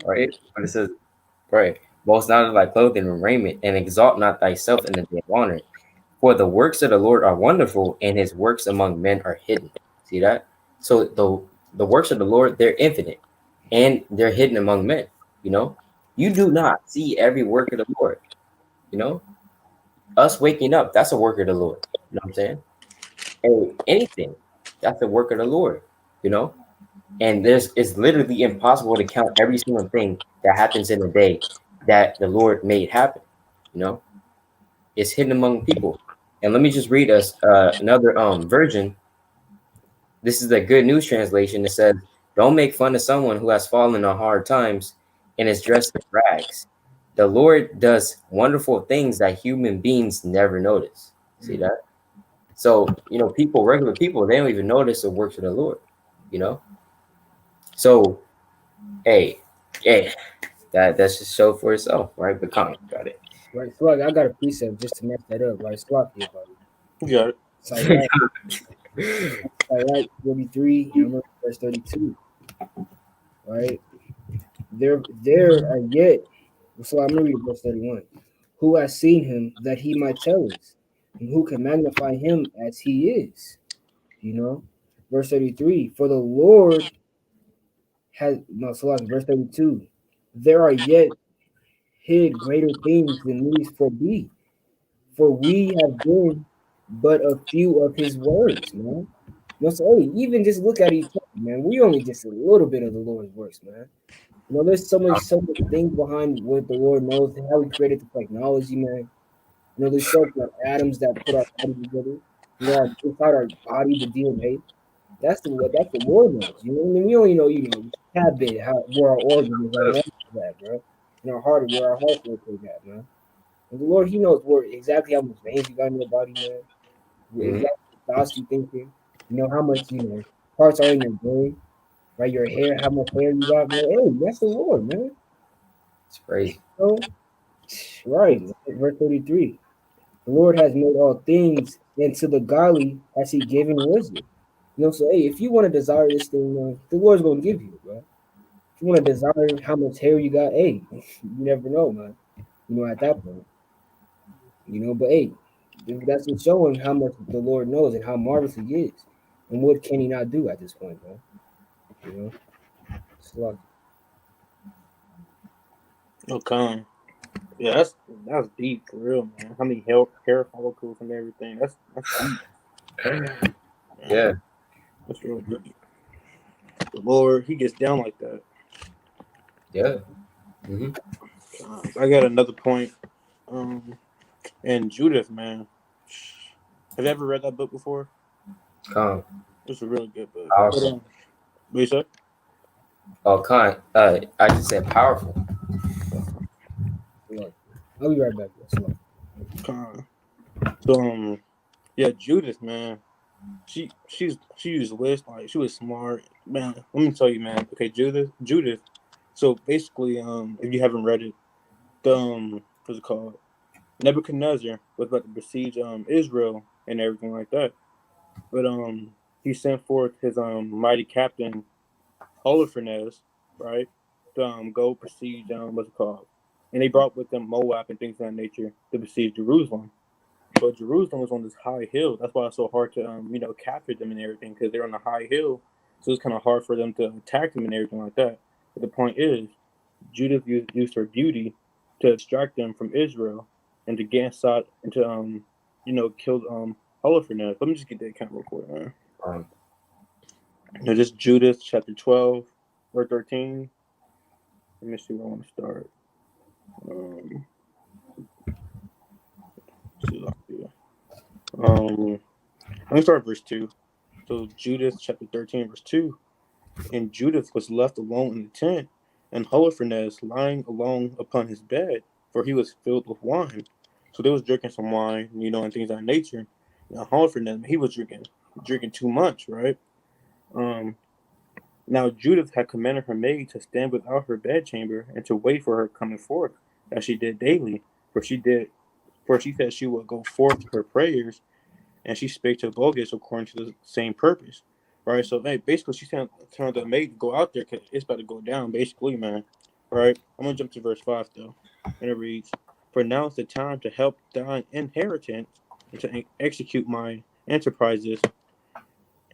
But it says, right, boast not of thy clothing and raiment, and exalt not thyself in the day of honor. For the works of the Lord are wonderful, and his works among men are hidden. See that? So the works of the Lord, they're infinite, and they're hidden among men. You do not see every work of the Lord. Us waking up, that's a work of the Lord. You know what I'm saying? And anything, that's a work of the Lord. And it's literally impossible to count every single thing that happens in a day that the Lord made happen. It's hidden among people. And let me just read us another version. This is the Good News translation. It says, "Don't make fun of someone who has fallen on hard times and is dressed in rags. The Lord does wonderful things that human beings never notice." See that? So, regular people, they don't even notice the works of the Lord. So, hey, that's just show for itself, right? But comment, got it. Right. So I got a precept just to mess that up, right? Sloppy about it. You got it. Sirach 43 and I'm gonna read verse 32. Right? There are yet, so I'm gonna read verse 31. Who has seen him that he might tell us, and who can magnify him as he is? Verse 33, for the Lord has no, so like verse 32. There are yet hid greater things than these for thee, for we have been but a few of his words, man. So hey, even just look at each other, man. We only just a little bit of the Lord's works, man. There's so many things behind what the Lord knows, how He created the technology, man. There's stuff like atoms that put our body together. Inside our body, the DNA. That's the Lord knows. We only know, a tad bit where our organs are at, bro. And our heart, where our heart is at, man. And the Lord, He knows exactly how much veins you got in your body, man. Exactly what thoughts you thinking. How much parts are in your brain, right? Your hair, how much hair you got, man. Hey, that's the Lord, man. It's crazy. Right, verse 33. The Lord has made all things, and to the godly has He given wisdom. So hey, if you want to desire this thing, the Lord's going to give you, bro. If you want to desire how much hair you got, hey, you never know, man. At that point, but hey, that's what's showing how much the Lord knows and how marvelous He is, and what can He not do at this point, man. It's like, Okay. Yeah, that's deep for real, man. How many hair follicles and everything? That's deep. Yeah. That's real good. The Lord, He gets down like that. Yeah. I got another point. And Judith, man. Have you ever read that book before? It's a really good book. Powerful. What you said? I just said powerful. I'll be right back. So, yeah, Judith, man. She used wisdom. Like, she was smart, man. Let me tell you, man. Okay, Judith. So basically, if you haven't read it, what's it called? Nebuchadnezzar was about to besiege Israel and everything like that. But he sent forth his mighty captain Holofernes, right, to go besiege what's it called, and they brought with them Moab and things of that nature to besiege Jerusalem. But Jerusalem was on this high hill. That's why it's so hard to capture them and everything, because they're on a high hill. So it's kind of hard for them to attack them and everything like that. But the point is, Judith used her beauty to extract them from Israel and to get inside and to kill Holofernes. Let me just get that account real quick, man. Now, this Judith chapter 12, verse 13. Let me see where I want to start. Let me start at verse 2. So Judith chapter 13, verse 2. And Judith was left alone in the tent, and Holofernes lying alone upon his bed, for he was filled with wine. So they was drinking some wine, and things of that nature. Now Holofernes, he was drinking too much, right? Now Judith had commanded her maid to stand without her bedchamber and to wait for her coming forth, as she did daily. For she said she would go forth to her prayers, and she spake to Bogus according to the same purpose. Right? So basically she's telling the maid to go out there because it's about to go down, basically, man. Right? I'm gonna jump to verse 5 though. And it reads, for now is the time to help thine inheritance and to execute my enterprises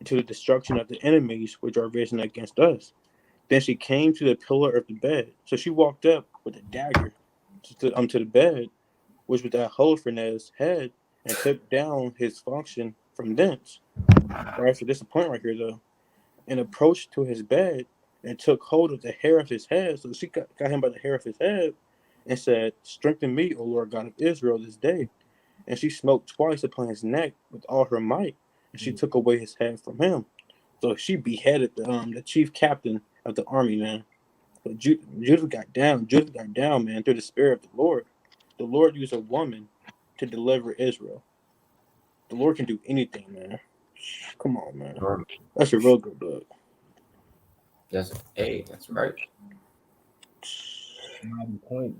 to the destruction of the enemies which are risen against us. Then she came to the pillar of the bed. So she walked up with a dagger to the bed, which was at Holofernes' head, and took down his function from thence. Right, so this is the point right here, though. And approached to his bed and took hold of the hair of his head. So she got him by the hair of his head and said, strengthen me, O Lord God of Israel, this day. And she smote twice upon his neck with all her might, and she took away his head from him. So she beheaded the chief captain of the army, man. But Judith got down, man, through the spirit of the Lord. The Lord used a woman to deliver Israel. The Lord can do anything, man. Come on, man. That's a real good book. That's right. Mighty point,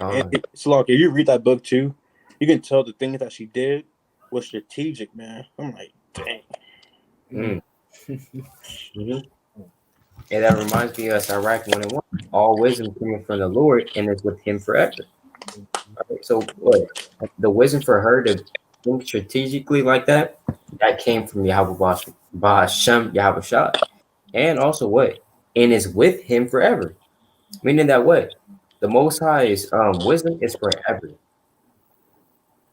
man. It's like if you read that book too, you can tell the things that she did was strategic, man. I'm like, dang. Mm-hmm. And that reminds me of Sirach 1:1. All wisdom coming from the Lord, and is with Him forever. Right, so what? The wisdom for her to think strategically like that came from Yahawah BAHASHAM YAHAWASHI. And also what? And is with Him forever. Meaning that what? The Most High's wisdom is forever.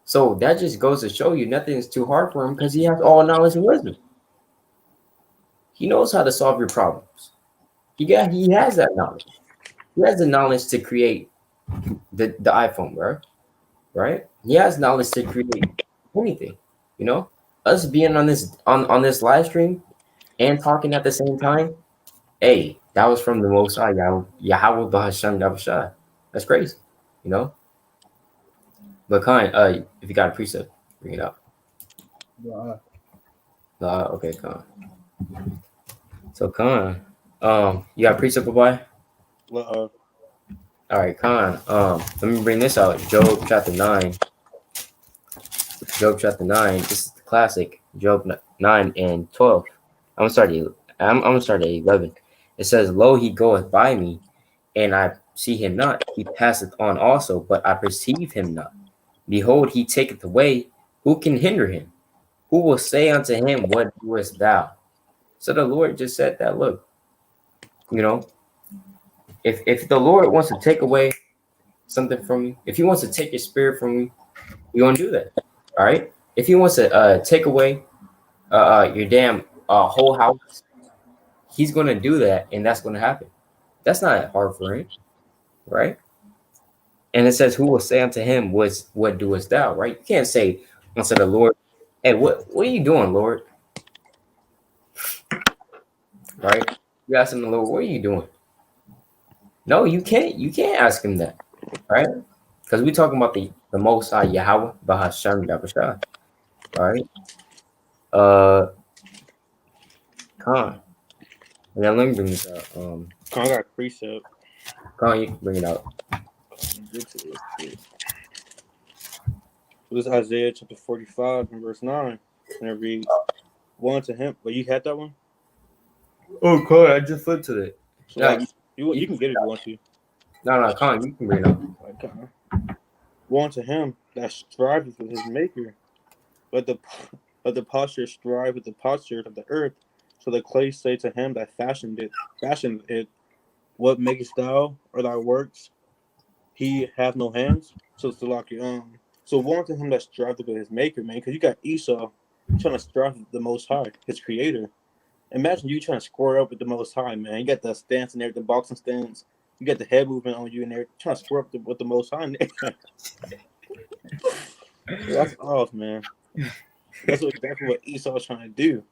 So that just goes to show you nothing is too hard for Him because He has all knowledge and wisdom. He knows how to solve your problems. He has that knowledge. He has the knowledge to create the iPhone, bro. Right? He has knowledge to create anything. Us being on this live stream and talking at the same time. Hey, that was from the Most High, Yahawah BAHASHAM YAHAWASHI. That's crazy, But Khan, if you got a precept, bring it up. Okay, Khan. So Khan, you got a precept, boy? All right, Khan. Let me bring this out. Job chapter 9. Job chapter 9. This is the classic. Job 9 and 12. I'm gonna start at 11. It says, lo, he goeth by me, and I see him not. He passeth on also, but I perceive him not. Behold, he taketh away. Who can hinder him? Who will say unto him, what doest thou? So the Lord just said that, look, if the Lord wants to take away something from you, if He wants to take your spirit from you, He's gonna do that. All right. If He wants to take away your damn whole house, He's gonna do that, and that's gonna happen. That's not hard for Him, right? And it says, "Who will say unto him, what doest thou?" Right? You can't say unto the Lord, "Hey, what are you doing, Lord?" Right? You asking the Lord, "What are you doing?" No, you can't. You can't ask Him that, right? Because we're talking about the Most High Yahawah BAHASHAM YAHAWASHI. All right. Khan. Now let me bring this out. Khan got a precept. Khan, you can bring it out. So this is Isaiah chapter 45 and verse 9. And it reads, woe unto him. But you had that one? Oh, cool. I just flipped to it. So No, like you can get it if you want to. no, Colin, you can read it. Like, woe unto him that striveth with his maker. Let the posture strive with the posture of the earth. So the clay say to him that fashioned it, what makest thou or thy works? He hath no hands. So so woe unto him that striveth with his maker, man, because you got Esau trying to strive with the Most High, his creator. Imagine you trying to square up with the Most High, man. You got the stance and everything, the boxing stance. You got the head movement on you and everything. Trying to square up with the Most High. That's off, man. That's exactly what Esau's trying to do.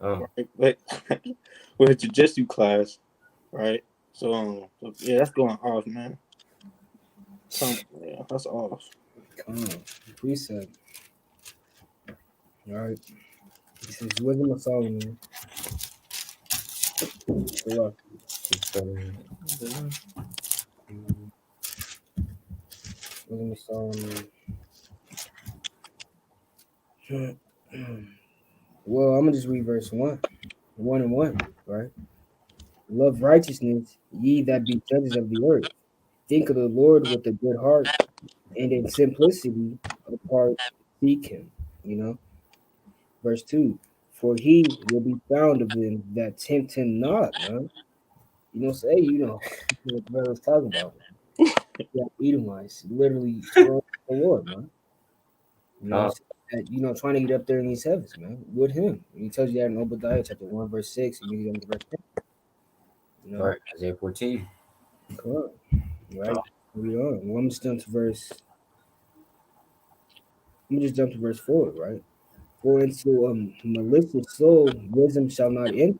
Oh. Right? But with a jiu-jitsu class, right? So yeah, that's going off, man. Yeah, that's off. Come on, precept. All right. This is Wisdom of Solomon. Wisdom of Solomon. Well, I'm gonna just read verse 1 and 1, right? Love righteousness, ye that be judges of the earth. Think of the Lord with a good heart, and in simplicity of heart seek him. You know, verse 2. For he will be found of them that tempt him not, man. Say, what the brother was talking about. Yeah, Edomites literally strong the Lord, man. Trying to get up there in these heavens, man, with him. And he tells you that in Obadiah chapter 1, verse 6, and you get into verse 10. All right, Isaiah 14. Come on. Right? Read on. Well, I'm just jump to verse 4, right? For into a malicious soul wisdom shall not enter,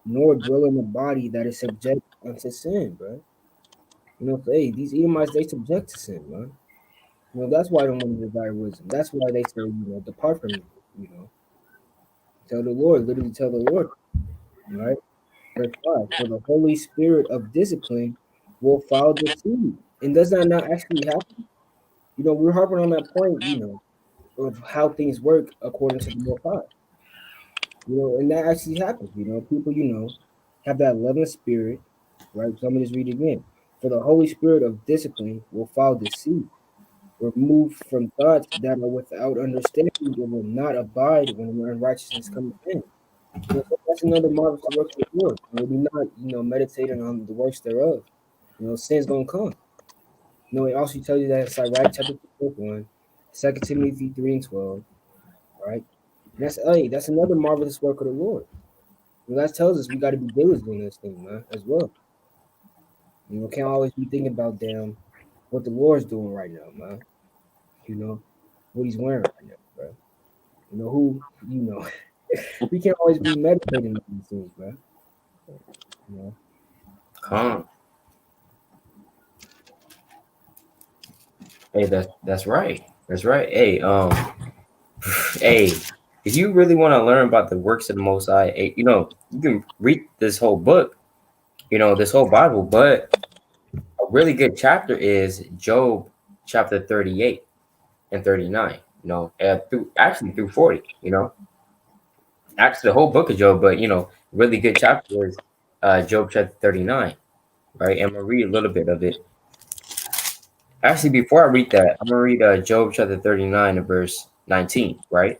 nor dwell in a body that is subject unto sin, bro. Hey, these Edomites, they subject to sin, man. That's why I don't want to desire wisdom. That's why they say, depart from me, Tell the Lord, literally tell the Lord, right? Verse 5, for the Holy Spirit of discipline will follow the seed. And does that not actually happen? We're harping on that point, of how things work according to the Most High. And that actually happens. People, have that loving spirit, right? So I'm gonna just read it again. For the Holy Spirit of discipline will follow the seed. Remove from thoughts that are without understanding, it will not abide when unrighteousness comes in. So that's another marvelous work of the Lord. We're not, meditating on the works thereof. Sin's gonna come. It also tells you that in Sirach chapter 1, 2 Timothy 3 and 12, right? And that's another marvelous work of the Lord. That tells us we got to be diligent in this thing, man, as well. Can't always be thinking about damn what the Lord's doing right now, man. What he's wearing right now, bro. We can't always be meditating on these things, bro. Calm. Hey, that's right. That's right. Hey, hey, if you really want to learn about the works of the Most High, hey, you can read this whole book, this whole Bible, but a really good chapter is Job chapter 38 and 39, through 40, actually the whole book of Job, but really good chapter is Job chapter 39, right? And I'm gonna read a little bit of it. Actually, before I read that, I'm gonna read Job chapter 39 and verse 19, right?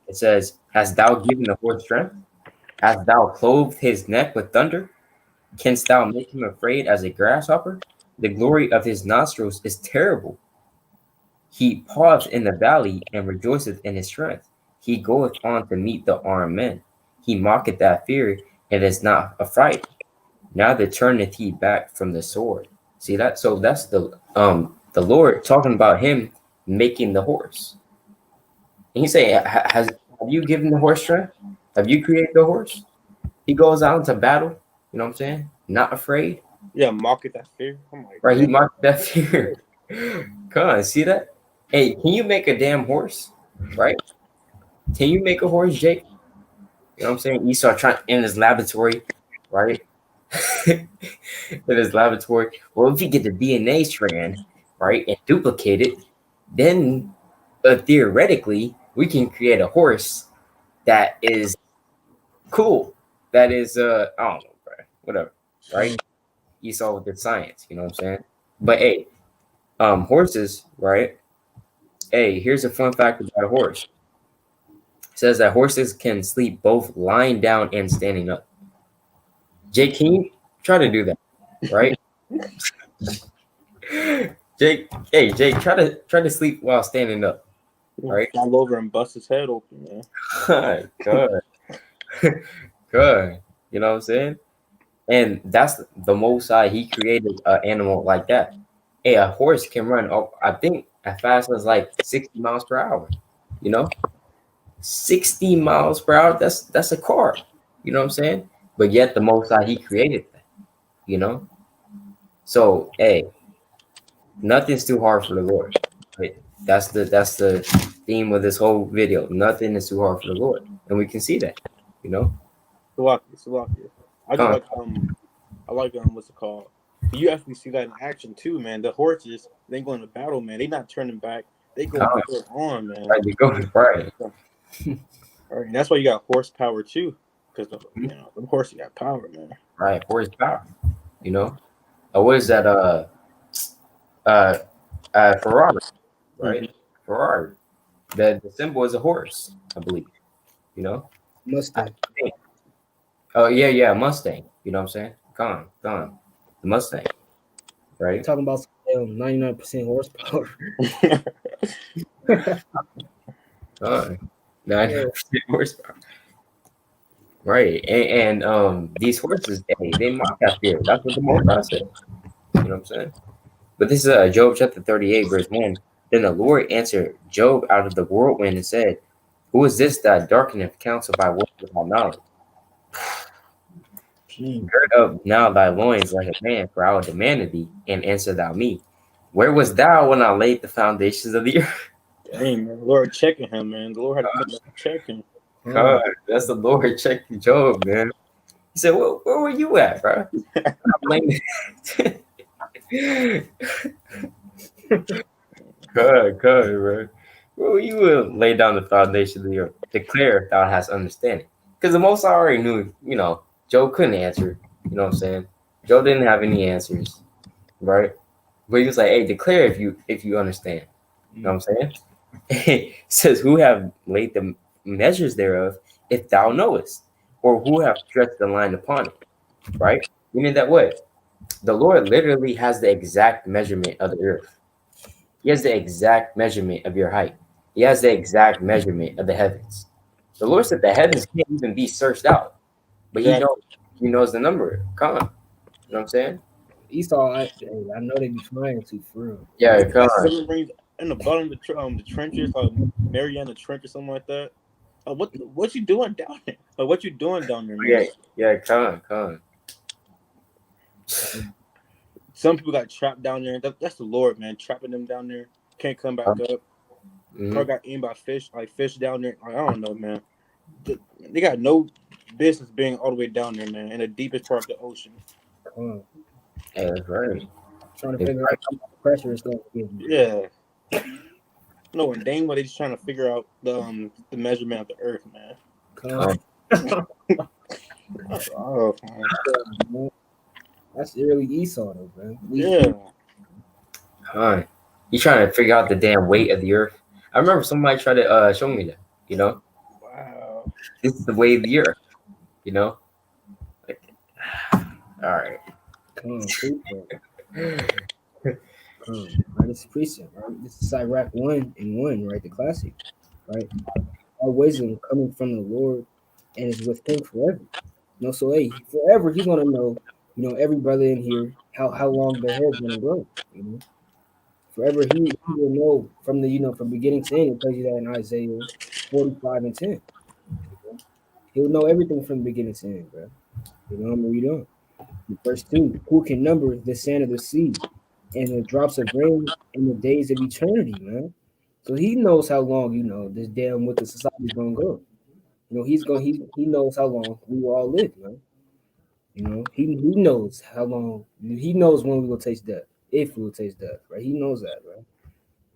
It says, hast thou given the horse strength? Hast thou clothed his neck with thunder? Canst thou make him afraid as a grasshopper? The glory of his nostrils is terrible. He paused in the valley and rejoiceth in his strength. He goeth on to meet the armed men. He mocketh that fear and is not affrighted. Neither turneth he back from the sword. See that? So that's the Lord talking about him making the horse. And he saying, have you given the horse strength? Have you created the horse? He goes out into battle. You know what I'm saying? Not afraid. Yeah, mock at that fear. Oh my Right? God. He mocked that fear. Come on, see that? Hey, can you make a damn horse? Right? Can you make a horse, Jake? You know what I'm saying? Esau trying in his laboratory, right? In his laboratory. Well, if you get the DNA strand, right, and duplicate it, then theoretically, we can create a horse that is cool. That is I don't know, bro. Whatever, right? Esau with the science, you know what I'm saying? But hey, horses, right? Hey, here's a fun fact about a horse. It says that horses can sleep both lying down and standing up. Jake, can you try to do that, right? Jake, hey Jake, try to sleep while standing up. Right. Fall over and bust his head open, man. Good. Good. You know what I'm saying? And that's the most high he created an animal like that. Hey, a horse can run, I think, as fast as like 60 miles per hour. You know, 60 miles per hour. That's a car. You know what I'm saying? But yet the most high he created that. You know. So hey, nothing's too hard for the Lord. Right? That's the theme of this whole video. Nothing is too hard for the Lord, and we can see that. You know. Slovakia. I just like what's it called? You actually see that in action too, man. The horses, they go into battle, man. They not turning back. They go on, man. Right, you go right. All right, and that's why you got horsepower too, because the horses got power, man. Right, horsepower. You know, what is that? Ferrari, right? Mm-hmm. Ferrari. The symbol is a horse, I believe. You know, Mustang. Oh yeah, Mustang. You know what I'm saying? Gone, the Mustang, right? Talking about 99% horsepower. 90% horsepower. Right, and these horses, they mock that fear. That's what the Most High said. You know what I'm saying? But this is Job chapter 38, verse 1. Then the Lord answered Job out of the whirlwind and said, "Who is this that darkeneth counsel by words without knowledge? Gird up now thy loins like a man, for I will demand of thee, and answer thou me. Where was thou when I laid the foundations of the earth?" Dang, man. The Lord checking him, man. The Lord had to put that check him. God, that's the Lord checking Job, man. He said, "Where were you at, bro?" God, bro. Well, you will lay down the foundation of the earth. Declare thou hast understanding. Because the Most High already knew, Job couldn't answer. You know what I'm saying? Job didn't have any answers, right? But he was like, "Hey, declare if you understand." You know what I'm saying? It says, "Who have laid the measures thereof, if thou knowest, or who have stretched the line upon it?" Right? Meaning that what? The Lord literally has the exact measurement of the earth. He has the exact measurement of your height. He has the exact measurement of the heavens. The Lord said the heavens can't even be searched out, but Exactly. he knows the number. Come on. You know what I'm saying? Esau, I know they be trying to, for real. Yeah, come on. 7 rings in the bottom of the trenches, Mariana Trench or something like that. What you doing down there? What you doing down there, man? Yeah, come on. Some people got trapped down there. That's the Lord, man, trapping them down there. Can't come back up. Probably got aimed by fish down there. I don't know, man. They got no business being all the way down there, man, in the deepest part of the ocean. Yeah, that's right. Trying to figure out how much pressure it's going to give you. Yeah. No, and dang, what they just trying to figure out the measurement of the earth, man. Oh, man. That's early Esau, though, man. Yeah. He's trying to figure out the damn weight of the earth. I remember somebody tried to show me that. Wow. This is the weight of the earth. Like, all right. Come on, this is precept, right? This is Iraq 1:1, right? The classic, right? All wisdom coming from the Lord and is with him forever. So hey, forever he's gonna know, every brother in here, how long their hair is gonna grow, Forever he will know from from beginning to end. It tells you that in Isaiah 45:10. He'll know everything from beginning to end, bro. I'm gonna read on. Verse 2, who can number the sand of the sea and the drops of rain in the days of eternity, man? So he knows how long, this damn wicked society is gonna go. He knows how long we will all live, man. He knows how long, he knows when we will taste death, if we will taste death, right? He knows that, right?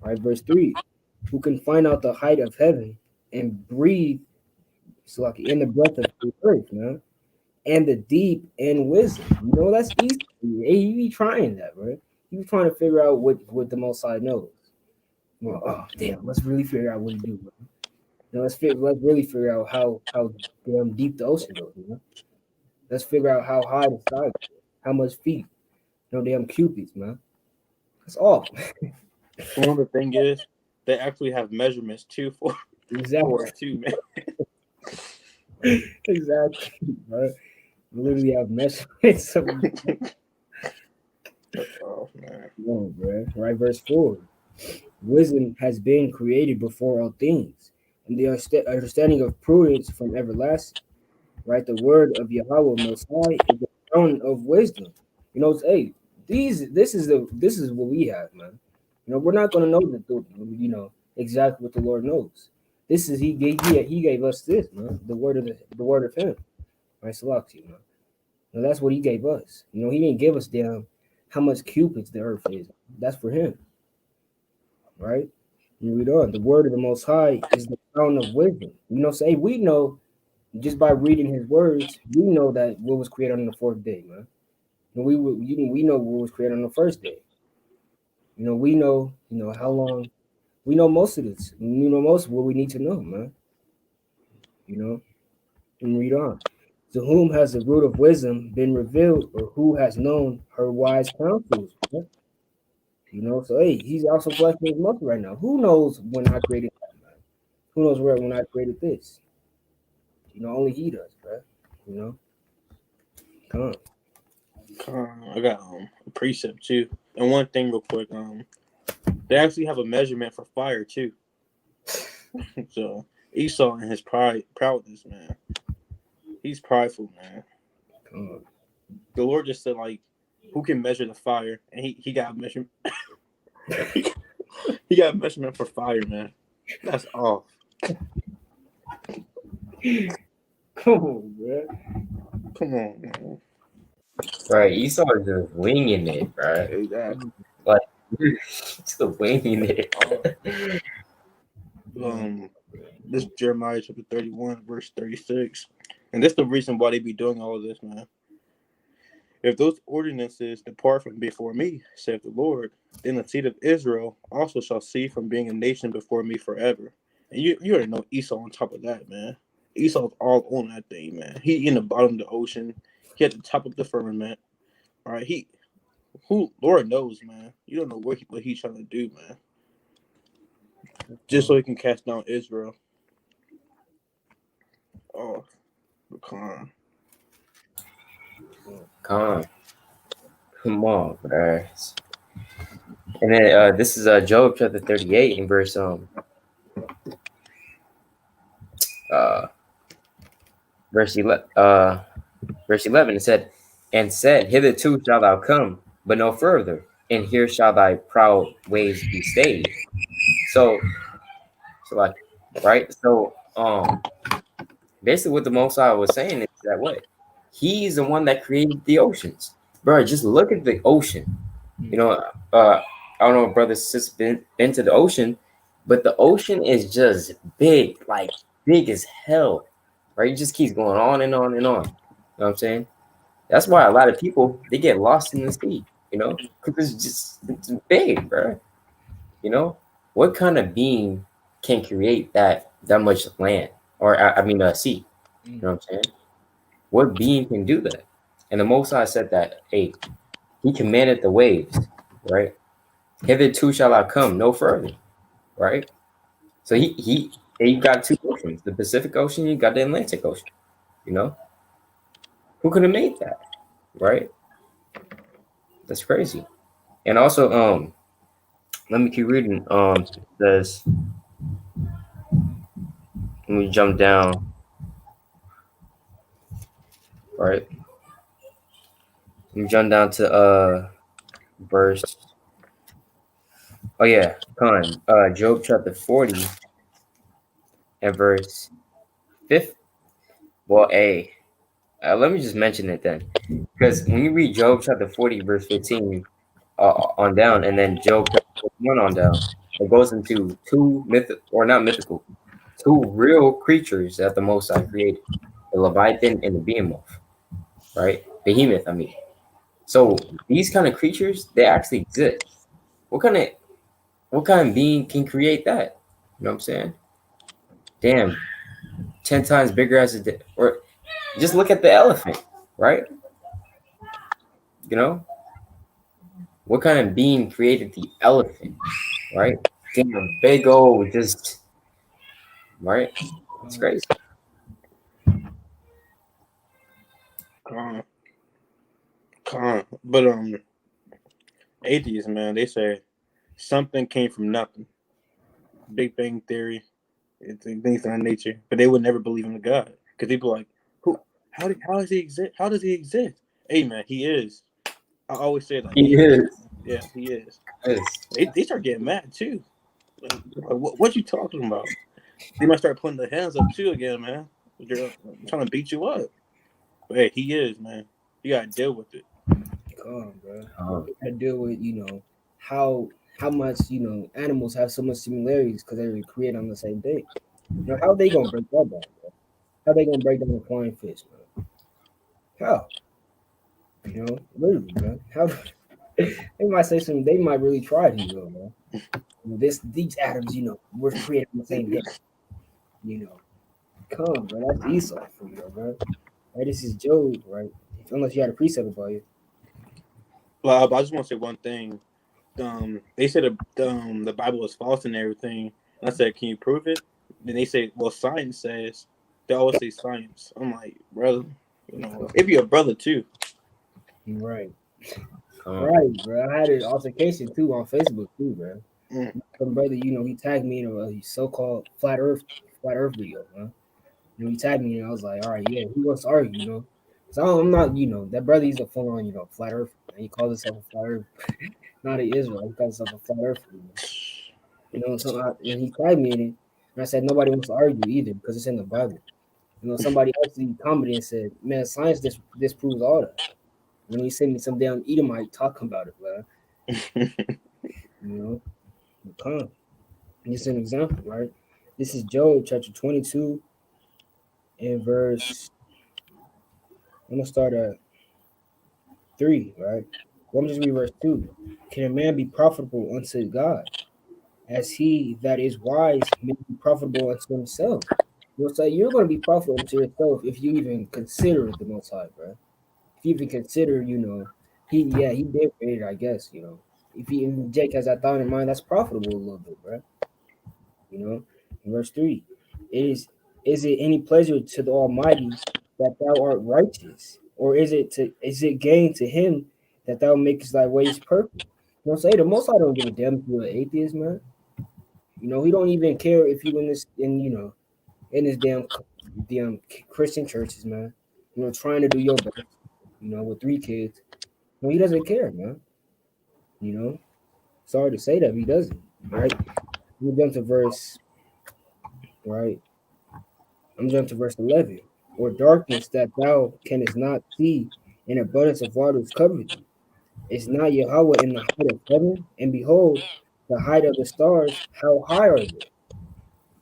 All right, verse 3. who can find out the height of heaven and breathe, so like in the breath of the earth, man, and the deep in wisdom. You know, that's easy. He be trying that, right? He be trying to figure out what the Most High knows. Well, oh damn, let's really figure out what he do. Man. Now let's really figure out how damn deep the ocean goes. You know, let's figure out how high the sky goes, how much feet, no damn cupids, man. That's all. One of the thing is, they actually have measurements too for Exactly. it too, man. Exactly, right? Literally have measurements. Oh man. No, bro. Right, verse 4. Wisdom has been created before all things, and the understanding of prudence from everlasting. Right, the word of Yahweh Most High is the throne of wisdom. You know, hey, this is what we have, man. You know, we're not gonna know exactly what the Lord knows. This is he gave us this, man. The word of him. Right, Salaki, man. Now that's what he gave us. You know, he didn't give us down how much cupids the earth is. That's for him. Right? You read on. The word of the Most High is the crown of wisdom. You know, say we know just by reading his words, we know that what was created on the fourth day, man. And we know what was created on the first day. You know, you know how long. We know most of this. You know most of what we need to know, man. You know, and read on. To whom has the root of wisdom been revealed, or who has known her wise counsels? Man? You know, so hey, he's also flexing his muscle right now. Who knows when I created that, man? Who knows where when I created this? You know, only he does, bro. You know, come on. I got a precept too, and one thing real quick. They actually have a measurement for fire too. So Esau and his proudness, man. He's prideful, man. Come on. The Lord just said, like, who can measure the fire? And he got a measurement. He got a measurement for fire, man. That's off. Come on, bro. Come on, man. Right, Esau is just winging it, right? Exactly. Like, just winging it. This Jeremiah chapter 31, verse 36. And this is the reason why they be doing all of this, man. If those ordinances depart from before me, saith the Lord, then the seed of Israel also shall cease from being a nation before me forever. And you already know Esau on top of that, man. Esau's all on that thing, man. He in the bottom of the ocean. He at the top of the firmament. All right, Lord knows, man. You don't know what he's trying to do, man. Just so he can cast down Israel. Oh, come on, bro. And then this is Job chapter 38 in verse verse 11. It said, "And said, hitherto shalt thou come, but no further, and here shall thy proud ways be stayed." So like, right? So basically what the Most High was saying is that what? He's the one that created the oceans. Bro, just look at the ocean. You know, I don't know if brothers sis been to the ocean, but the ocean is just big, like big as hell. Right? It just keeps going on and on and on. You know what I'm saying? That's why a lot of people they get lost in the sea, you know, because it's big, bro. You know, what kind of being can create that much land, or I mean, sea? You know what I'm saying? What being can do that? And the Most High said that, hey, He commanded the waves, right? Hitherto shall I come, no further, right? So he got two oceans, the Pacific Ocean, you got the Atlantic Ocean. You know, who could have made that, right? That's crazy. And also, let me keep reading. Says, let me jump down. Right. Let me jump down to verse. Oh yeah, come on. Job chapter 40 and verse 5. Well, let me just mention it then, because when you read Job chapter 40 verse 15 on down, and then Job chapter 41 on down, it goes into two not mythical, two real creatures that the Most High created, the Leviathan and the Behemoth, right? Behemoth, I mean. So these kind of creatures, they actually exist. What kind of being can create that? You know what I'm saying? Damn, 10 times bigger as or just look at the elephant, right? You know, what kind of being created the elephant, right? Damn, big old, just right. It's crazy. Con, but atheists, man, they say something came from nothing. Big Bang Theory, it's things on nature, but they would never believe in God because they'd be like, "Who? How does he exist? How does he exist?" Hey, man, he is. I always say like He he is. is. Yeah, he is. Yes. They start getting mad too. Like, what you talking about? They might start putting their hands up too again, man. They're trying to beat you up. But hey, he is, man. You gotta deal with it. Come on, bro. Um, You gotta deal with, how much, animals have so much similarities because they were created on the same day. How they gonna break that down, bro? How they gonna break down a flying fish, man? How? Literally, man. How? They might say something. They might really try to, man. These atoms, were created on the same day. You know, come, bro. That's Esau for you, bro. Right? This is Job, right? Unless you had a precept about you. Well, I just want to say one thing. They said the Bible is false and everything. And I said, can you prove it? Then they say, well, science says. They always say science. I'm like, brother, if you're a brother too. Right. um, Right, bro. I had an altercation too on Facebook too, bro. Mm. Some brother, he tagged me in a so-called flat Earth video, man. He tagged me, and I was like, all right, yeah, he wants to argue, So I'm not, that brother. He's a full-on, flat Earth, and he calls himself a flat Earth, not an Israel. He calls himself a flat Earth, and he tagged me in it, and I said nobody wants to argue either because it's in the Bible. Somebody actually commented and said, man, science disproves all that. He sent me some damn Edomite talking about it, man. You know, come. Just an example, right? This is Job chapter 22 and verse. I'm gonna start at 3, right? Well, I'm just read verse 2. Can a man be profitable unto God, as he that is wise may be profitable unto himself? You'll say you're going to be profitable to yourself if you even consider the Most High, bro. If you even consider, he did create it, I guess, If Jake has that thought in mind, that's profitable a little bit, bro. In verse 3, is it any pleasure to the Almighty that thou art righteous, or is it gain to him that thou makest thy ways perfect? Say the Most High don't give a damn if you're an atheist, man. He don't even care if you in this damn Christian churches, man. Trying to do your best, with 3 kids. No, he doesn't care, man. Sorry to say that, he doesn't. Right? We jump to verse, right? I'm jumping to verse 11. Or darkness that thou canst not see, and abundance of waters covered thee. Is not Yahawah in the height of heaven? And behold, the height of the stars, how high are they?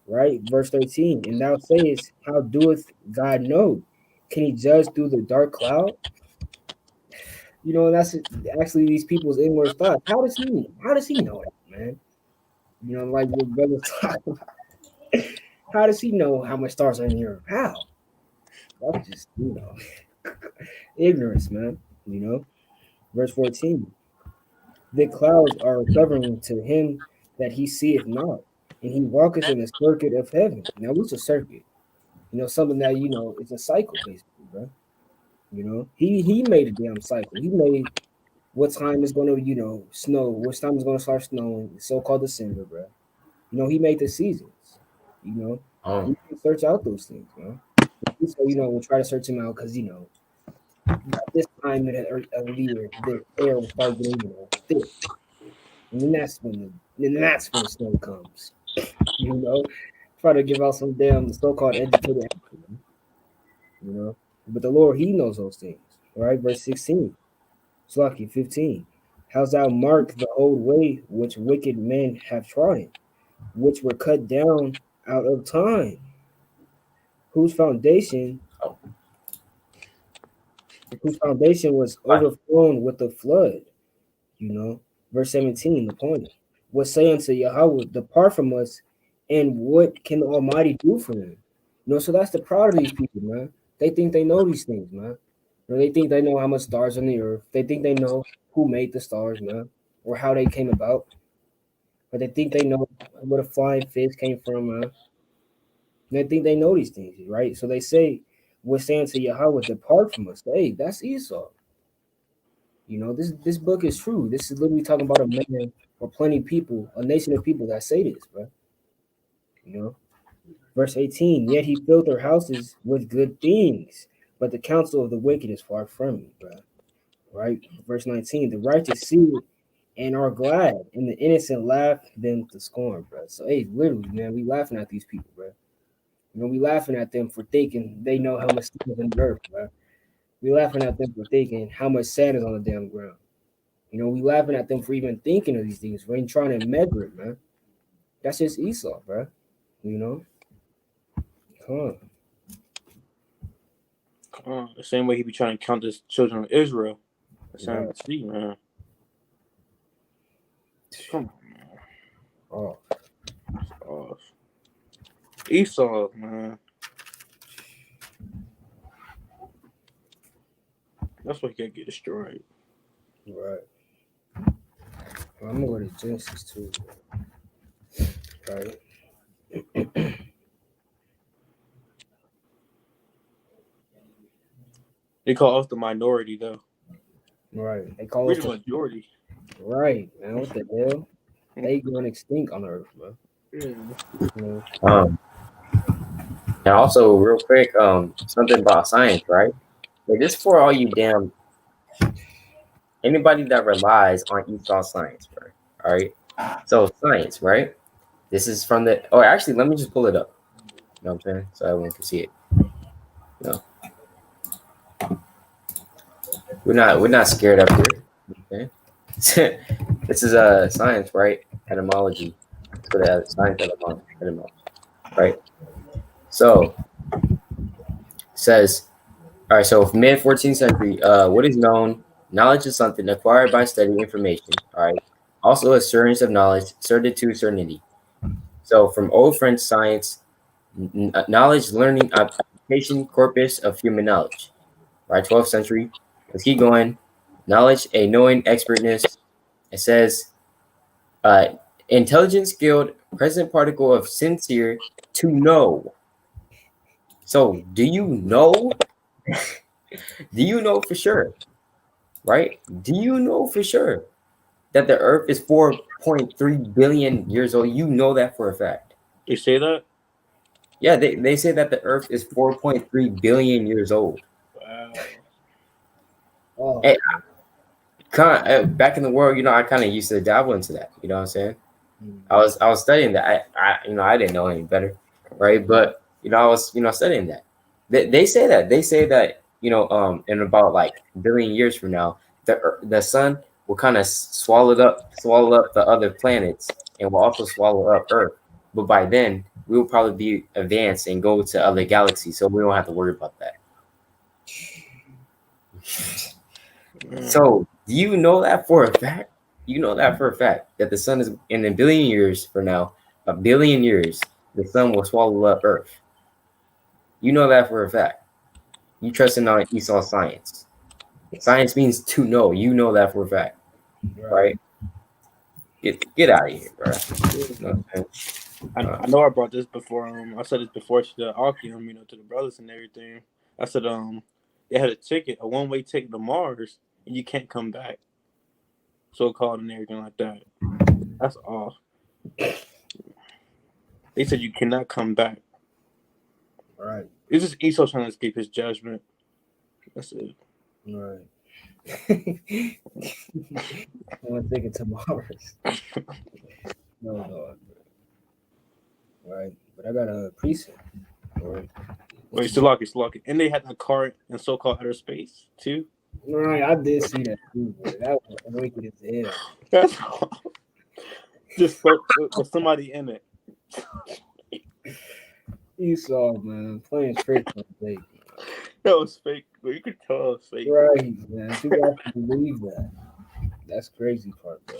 Right? Verse 13. And thou sayest, how doeth God know? Can he judge through the dark cloud? That's actually these people's inward thoughts. How does he know that, man? Like what brothers talk about. How does he know how much stars are in the earth? How? That's just, ignorance, man. Verse 14. The clouds are a covering to him that he seeth not, and he walketh in the circuit of heaven. Now, what's a circuit? Something that, it's a cycle, basically, bro. He made a damn cycle. He made what time is going to, snow, what time is going to start snowing, so-called December, bro. He made the seasons, um, you can search out those things, man. So, we'll try to search them out because, at this time of the year, the air will start getting, thick. And then that's when the snow comes. You know, Try to give out some damn so-called educated answer, you know. But the Lord, He knows those things. All right, verse 16. Slaki 15. Hast thou marked the old way which wicked men have trodden, which were cut down out of time, whose foundation Oh, was right. overflown with the flood? You know, verse 17, the point. What say unto Yahweh, depart from us, and what can the Almighty do for them? You know, so that's the proud of these people, man. They think they know these things, man. You know, they think they know how much stars on the earth. They think they know who made the stars, man, or how they came about. But they think they know where the flying fish came from, man. And they think they know these things, right? So they say, we're saying to Yahweh, depart from us. Hey, that's Esau. You know, this book is true. This is literally talking about a man or plenty of people, a nation of people that say this, bro. You know, verse 18. Yet he filled their houses with good things, but the counsel of the wicked is far from me, bro. Right. Verse 19. The righteous see it and are glad, and the innocent laugh them to scorn, bro. So hey, literally, man, we laughing at these people, bro. You know, we laughing at them for thinking they know how much sand is on the earth, bro. We laughing at them for thinking how much sand is on the damn ground. You know, we laughing at them for even thinking of these things. We ain't trying to measure it, man. That's just Esau, bro. You know? Come on. The same way he be trying to count the children of Israel. The same Right. see, man. Come on, man. Oh, It's off. Esau, man. That's why he gotta get destroyed. right. Well, I'm gonna go to Genesis too. Right. They call us the minority, though. Right. They call We're us the the majority. right, man. What the hell? They going extinct on Earth, bro. Yeah. You know? And also, real quick, something about science, right? Like, this for all you damn anybody that relies on Esau science, bro. All right. So science, right? This is from the. Oh, actually, let me just pull it up. You know what I'm saying? So everyone can see it. You know, we're not scared up here. Okay. This is a science, right? Etymology. So that science etymology, right? So says, all right. So mid 14th century, what is known? Knowledge is something acquired by studying information. All right. Also, assurance of knowledge, certitude, certainty. So from old French science, knowledge, learning, application, corpus of human knowledge. Right, 12th century. Let's keep going. Knowledge, a knowing, expertness. It says, uh, intelligent, skilled, present particle of sincere, to know. So, do you know? Do you know for sure? Right? Do you know for sure that the Earth is 4.3 billion years old? You know that for a fact. They say that? Yeah, they say that the Earth is 4.3 billion years old. Wow. Oh, Hey, back in the world, I kind of used to dabble into that. You know what I'm saying? I was studying that. I didn't know any better, right? But I was studying that. They say that in about like a billion years from now, the sun will kind of swallow up the other planets, and will also swallow up Earth. But by then, we will probably be advanced and go to other galaxies, so we don't have to worry about that. So, do you know that for a fact? You know that for a fact that the sun is in a billion years from now, a billion years, the sun will swallow up Earth. You know that for a fact. You trusting on Esau science. Science means to know. You know that for a fact, right? Get out of here, bro. No, I know I brought this before. I said this before to the Archeum, to the brothers and everything. I said, they had a one-way ticket to Mars, and you can't come back. So called and everything like that. That's off. They said you cannot come back. right. It's just Esau trying to escape his judgment. That's it. Right. I want to take it to Mars. No. Right. But I got a precinct. Right. Wait, Salaki. And they had that car in so-called outer space, too. Right, I did see that too, bro. That was wicked as hell. That's just with somebody in it. You saw, man, playing tricks on fake. That was fake, but you could tell it was fake. Right, man. People actually believe that. That's crazy part, bro.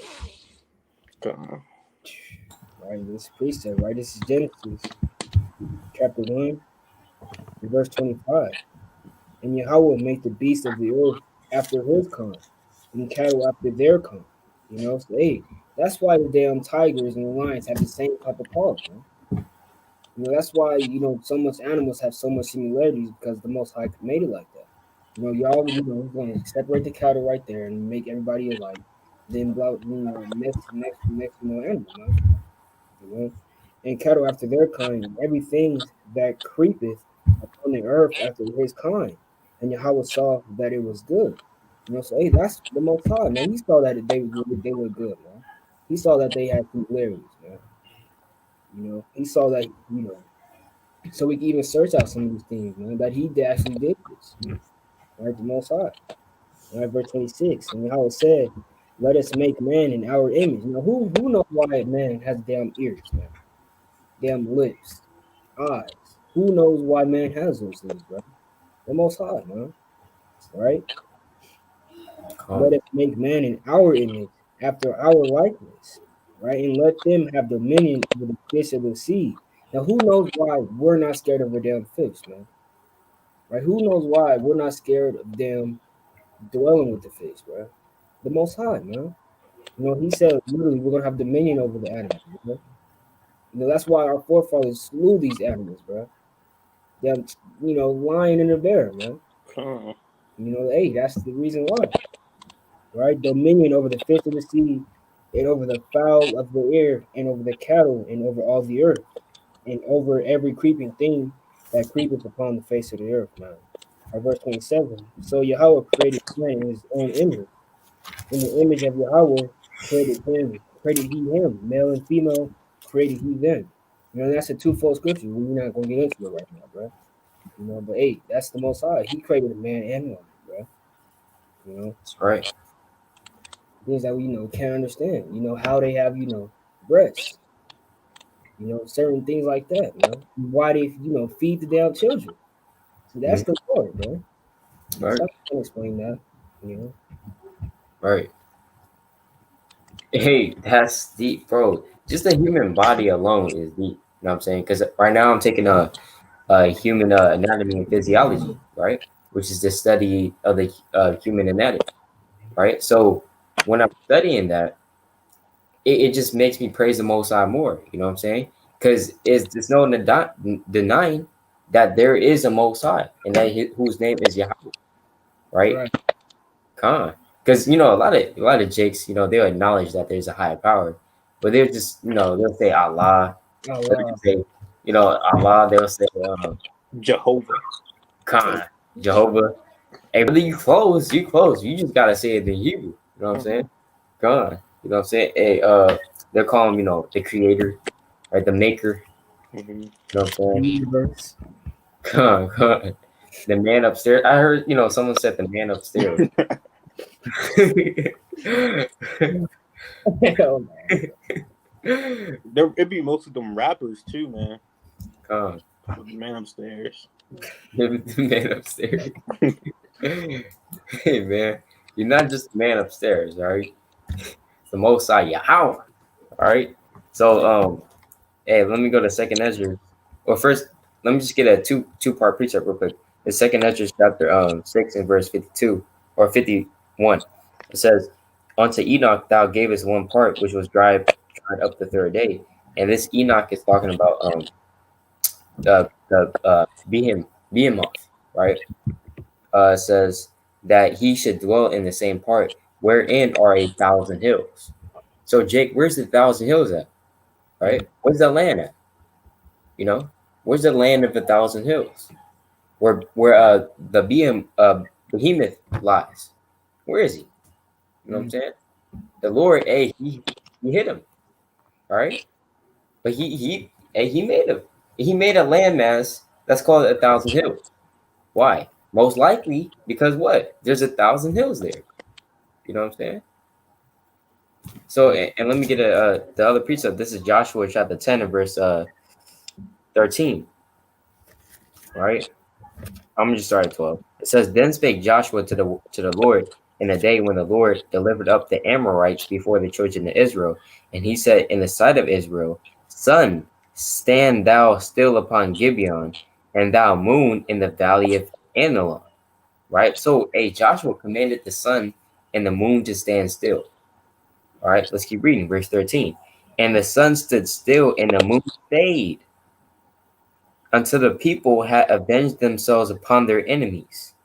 God. Right, this precept, right? This is Genesis chapter 1, verse 25. And Yahweh make the beasts of the earth after his kind, and cattle after their kind. You know, so hey, that's why the damn tigers and the lions have the same type of paws, man. You know, that's why, so much animals have so much similarities because the Most High made it like that. He's going to separate the cattle right there and make everybody alike. Then, next, animal, man. You know, and cattle after their kind, and everything that creepeth upon the earth after his kind. And Yahweh saw that it was good. So hey, that's the Most High, man. He saw that they were good, man. He saw that they had similarities, man. He saw that, so we can even search out some of these things, man, that he actually did this, right? The Most High. Right, verse 26. And Yahweh said, let us make man in our image. Who knows why man has damn ears, man? Damn lips, eyes. Who knows why man has those things, bro? The Most High, man. Right? Let us make man in our image, after our likeness, right? And let them have dominion over the fish of the sea. Now, who knows why we're not scared of a damn fish, man? Right? Who knows why we're not scared of them dwelling with the fish, bro? The Most High, man. He said literally we're gonna have dominion over the animals, bro. That's why our forefathers slew these animals, bro. Them, lion and a bear, man. God. Hey, that's the reason why, right? Dominion over the fish of the sea, and over the fowl of the air, and over the cattle, and over all the earth, and over every creeping thing that creepeth upon the face of the earth, man. Verse 27. So Yahweh created man in his own image. In the image of Yahweh created he him, male and female created he them. That's a twofold scripture. We're not gonna get into it right now, bro. But hey, that's the Most High. He created a man and woman, bro. That's right. Things that we can't understand. How they have breasts. Certain things like that. Why they feed the damn children. So that's the Lord, bro. Right. So I can explain that. Right. Hey, that's deep, bro. Just the human body alone is deep. You know what I'm saying? Because right now I'm taking a human anatomy and physiology, right? Which is the study of the human anatomy, right? So when I'm studying that, it just makes me praise the Most High more. You know what I'm saying? Because there's no denying that there is a Most High, and that whose name is Yahweh, right? Right. Khan. Because a lot of jakes, they'll acknowledge that there's a higher power, but they'll just they'll say Allah, they'll Allah. just say Allah, they'll say Jehovah. Khan, Jehovah. Hey, brother, you close. You just gotta say it in Hebrew. You know what I'm saying? Khan. You know what I'm saying? Hey, they'll call him, the creator, right? The maker. Mm-hmm. You know what I'm saying? The universe. Khan. The man upstairs. I heard, someone said the man upstairs. Hell It'd be most of them rappers too, man. Khan. The man upstairs. The man upstairs. Hey, man, you're not just the man upstairs, all right? It's the Most High Yahawah, all right? So, hey, let me go to Second Ezra. Well, first, let me just get a two-part precept real quick. The Second Ezra chapter 6 and verse 52 or 51. It says, "Unto Enoch thou gavest one part, which was dried up the third day." And this Enoch is talking about the behemoth, right? Says that he should dwell in the same part wherein are 1,000 hills. So Jake, where's the 1,000 hills at? Right? Where's the land at? Where's the land of 1,000 hills? Where the behemoth lies? Where is he? You know what I'm saying? The Lord, hey, he hit him, all right? But he made him. He made a landmass that's called 1,000 hills. Why? Most likely because what? There's 1,000 hills there. You know what I'm saying? So, and let me get the other precept. This is Joshua chapter 10 and verse 13, right? I'm gonna just start at 12. It says, "Then spake Joshua to the Lord in the day when the Lord delivered up the Amorites before the children of Israel, and he said in the sight of Israel, Sun, stand thou still upon Gibeon, and thou moon in the valley of Anolon." Right. So, Joshua commanded the sun and the moon to stand still. All right, let's keep reading. Verse 13. And the sun stood still, and the moon stayed until the people had avenged themselves upon their enemies.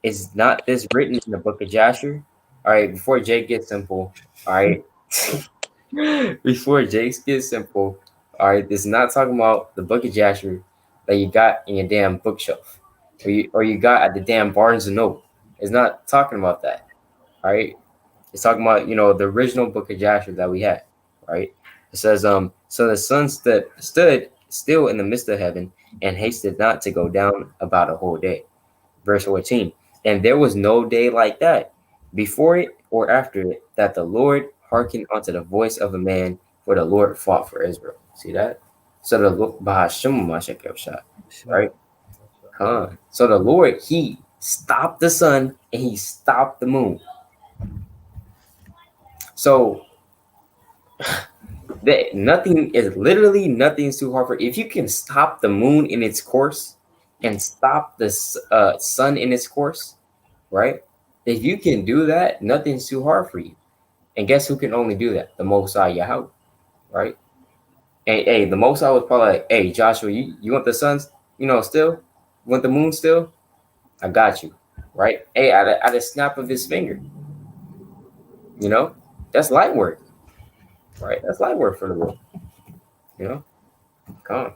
Is not this written in the book of Jasher? All right, before Jake gets simple, all right, before Jake gets simple, all right, this is not talking about the book of Jasher that you got in your damn bookshelf or you got at the damn Barnes and Noble. It's not talking about that, all right? It's talking about, the original book of Jasher that we had, right? It says, so the sun stood still in the midst of heaven and hasted not to go down about a whole day. Verse 14. And there was no day like that before it or after it that the Lord hearkened unto the voice of a man, for the Lord fought for Israel. See that? So the BAHASHAM, right? So the Lord, he stopped the sun and he stopped the moon. So that nothing's too hard for. If you can stop the moon in its course and stop the sun in its course, right? If you can do that, nothing's too hard for you. And guess who can only do that? The Most High Yahweh, right? Hey, the Most High was probably like, "Hey, Joshua, you want the sun, still? You want the moon still? I got you, right? Hey, at a snap of his finger, that's light work, right? That's light work for the Lord, Come on.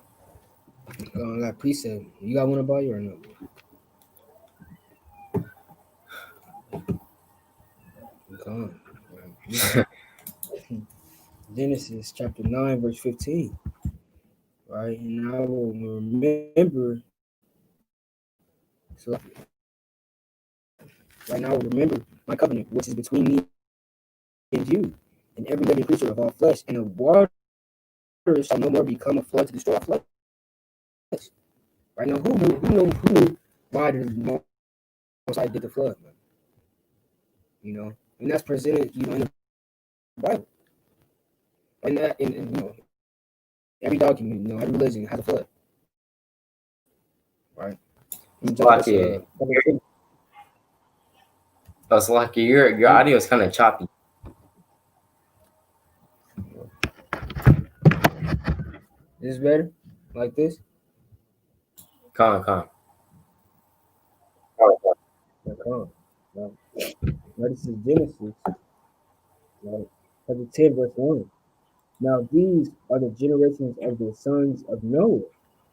I got precept. You got one about you or no? Come on. Genesis chapter 9, verse 15. Right? And I will remember. So right now, I will remember my covenant, which is between me and you, and every living creature of all flesh, and the water shall no more become a flood to destroy our flesh. Right now, who knew why the Most High did the flood, man? And that's presented, in the Bible. And that, every document, every religion has a flood, right? Slocky, your audio is kind of choppy. Is this better? Like this? Calm. Calm. Right. Now this is Genesis, right? Chapter 10, verse 1. Now these are the generations of the sons of Noah,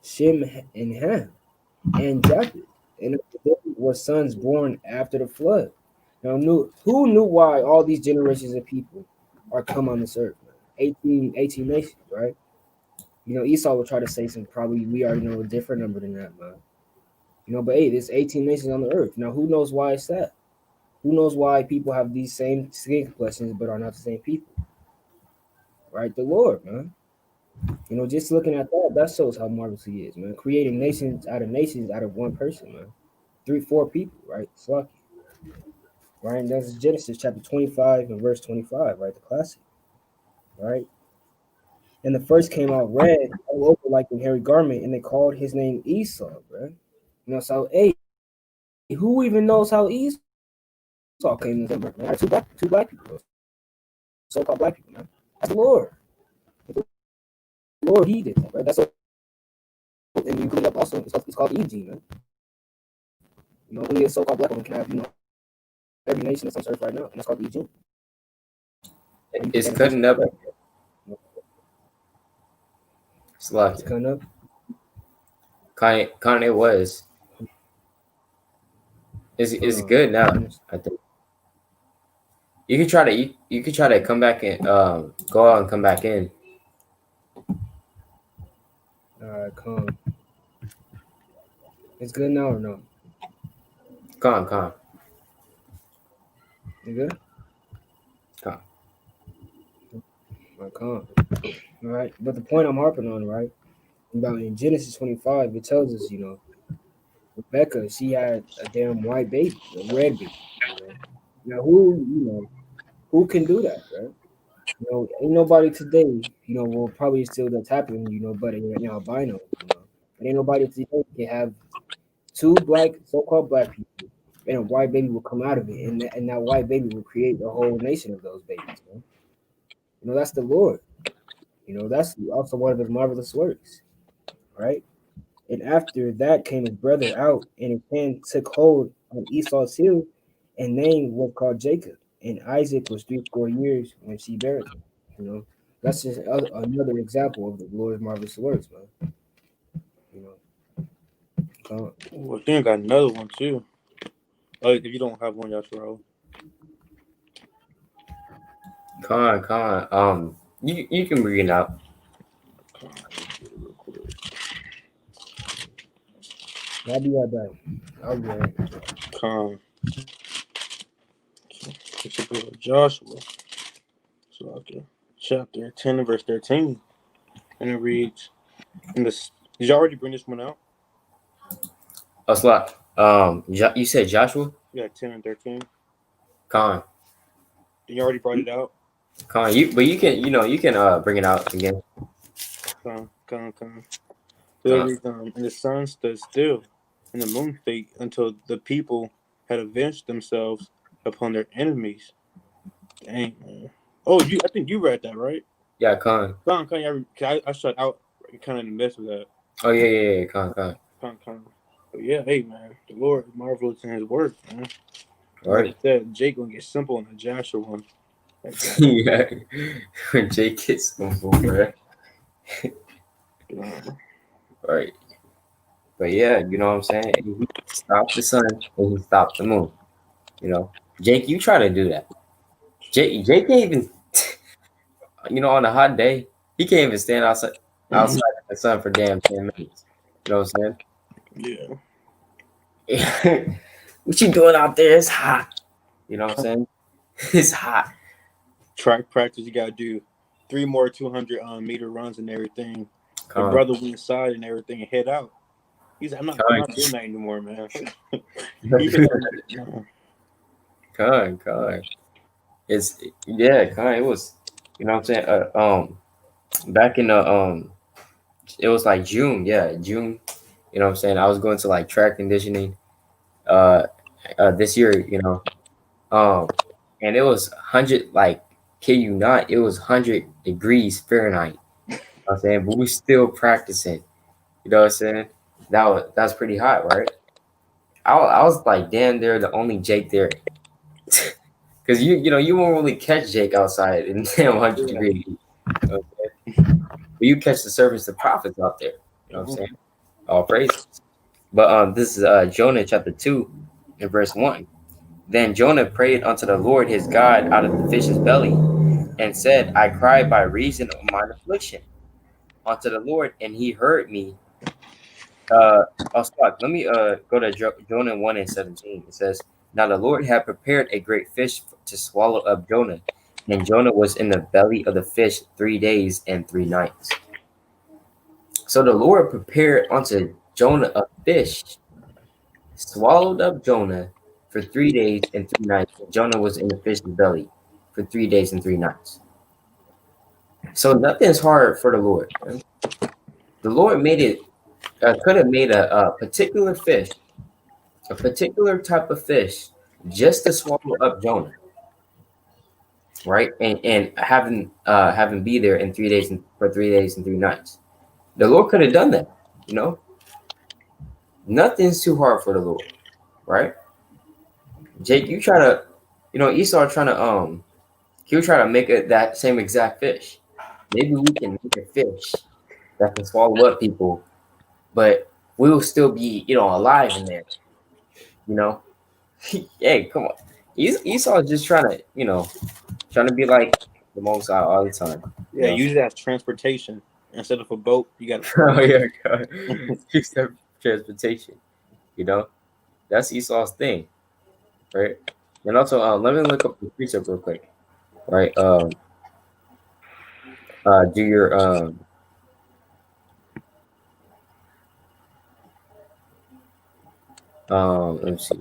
Shem and Ham, and Japheth. And there were sons born after the flood. Now who knew why all these generations of people are come on this earth? 18 nations, right? Esau will try to say some probably we already know a different number than that, man. But hey, there's 18 nations on the earth. Now who knows why it's that? Who knows why people have these same skin complexions but are not the same people? Right? The Lord, man. Just looking at that shows how marvelous he is, man. Creating nations out of one person, man. 4 people, right? Slocky. Right? And that's Genesis chapter 25 and verse 25, right? The classic. Right? And the first came out red, all over like a hairy garment, and they called his name Esau, bro. So hey, who even knows how Esau came to them? Right? Two black people, so-called black people, man. That's the Lord. The Lord, he did that, right? That's what, and you clean up also. It's called EG, man. Only a so-called black woman can have, every nation that's on earth right now, and that's called EG. It's cutting up. Slocky. It's cutting up. Kanye was. It's good now. I think you could try to come back and go out and come back in. All right, calm. It's good now or no? Con. You good? Con. Right, con. All right. But the point I'm harping on, right, about in Genesis 25, it tells us, Rebecca, she had a damn white baby, a red baby. Now who can do that, right? Ain't nobody today, will probably still that's happening, but in albino, but ain't nobody today can have two so-called black people, and a white baby will come out of it, and that white baby will create a whole nation of those babies. That's the Lord. That's also one of his marvelous works, right? And after that came his brother out, and his hand took hold on Esau's heel, and name was called Jacob. And Isaac was 3 years when she buried him. That's just another example of the Lord's marvelous works, man. Come on. Well, I think I got another one too. If you don't have one, Yashiro. Con. You can bring it out. Real quick. I'll be right back. I'll be right back. It's a book of Joshua. So okay. Chapter 10 and verse 13. And it reads, did you already bring this one out? Slot. You said Joshua? Yeah, 10 and 13. Con. You already brought it out? But you can bring it out again. Con. So it reads, and the sun stood still, and the moon stayed until the people had avenged themselves upon their enemies. Dang, man. Oh, I think you read that, right? Yeah, Con. I shut out kind of in the midst of that. Oh yeah, Con. But yeah, hey man, the Lord is marvelous in his work, man. All right. Like I said, Jake gonna get simple on the Joshua one. Yeah. When Jake gets over, all right. But yeah, you know what I'm saying? He stopped the sun and he stopped the moon. Jake, you try to do that. Jake can't even on a hot day, he can't even stand outside in the sun for damn 10 minutes. You know what I'm saying? Yeah. What you doing out there? It's hot. You know what I'm saying? It's hot. Track practice, you gotta do 3 more 200 meter runs and everything. The brother went inside and everything and head out. He's like, I'm not doing that anymore, man. Con. It was, you know what I'm saying? Back in the it was like June. You know what I'm saying? I was going to like track conditioning this year, and it was 100, like, kid you not, it was 100 degrees Fahrenheit. You know what I'm saying? But we still practicing. You know what I'm saying? That's pretty hot, right? I was like, damn, they're the only Jake there. Because you won't really catch Jake outside in damn 100 degrees. Okay? But you catch the servants of prophets out there. You know what I'm saying? All praise. But this is Jonah chapter 2 and verse 1. Then Jonah prayed unto the Lord his God out of the fish's belly, and said, I cried by reason of mine affliction unto the Lord, and he heard me. Let me go to Jonah 1 and 17. It says, Now the Lord had prepared a great fish to swallow up Jonah, and Jonah was in the belly of the fish 3 days and 3 nights. So the Lord prepared unto Jonah a fish, swallowed up Jonah for 3 days and 3 nights. Jonah was in the fish's belly for 3 days and 3 nights. So nothing's hard for the Lord. Right? The Lord made it, could have made a particular fish, a particular type of fish, just to swallow up Jonah, right? And having be there in 3 days for 3 days and 3 nights. The Lord could have done that, Nothing's too hard for the Lord, right? Jake, you try to, Esau trying to he'll try to make that same exact fish. Maybe we can make a fish that can swallow up people, but we'll still be, alive in there. Hey, come on. Esau is just trying to be like the Most High all the time. Yeah, use it as transportation instead of a boat. You got. Oh yeah, God. Use that transportation. That's Esau's thing, right? And also, let me look up the precept real quick, right? Do your let me see.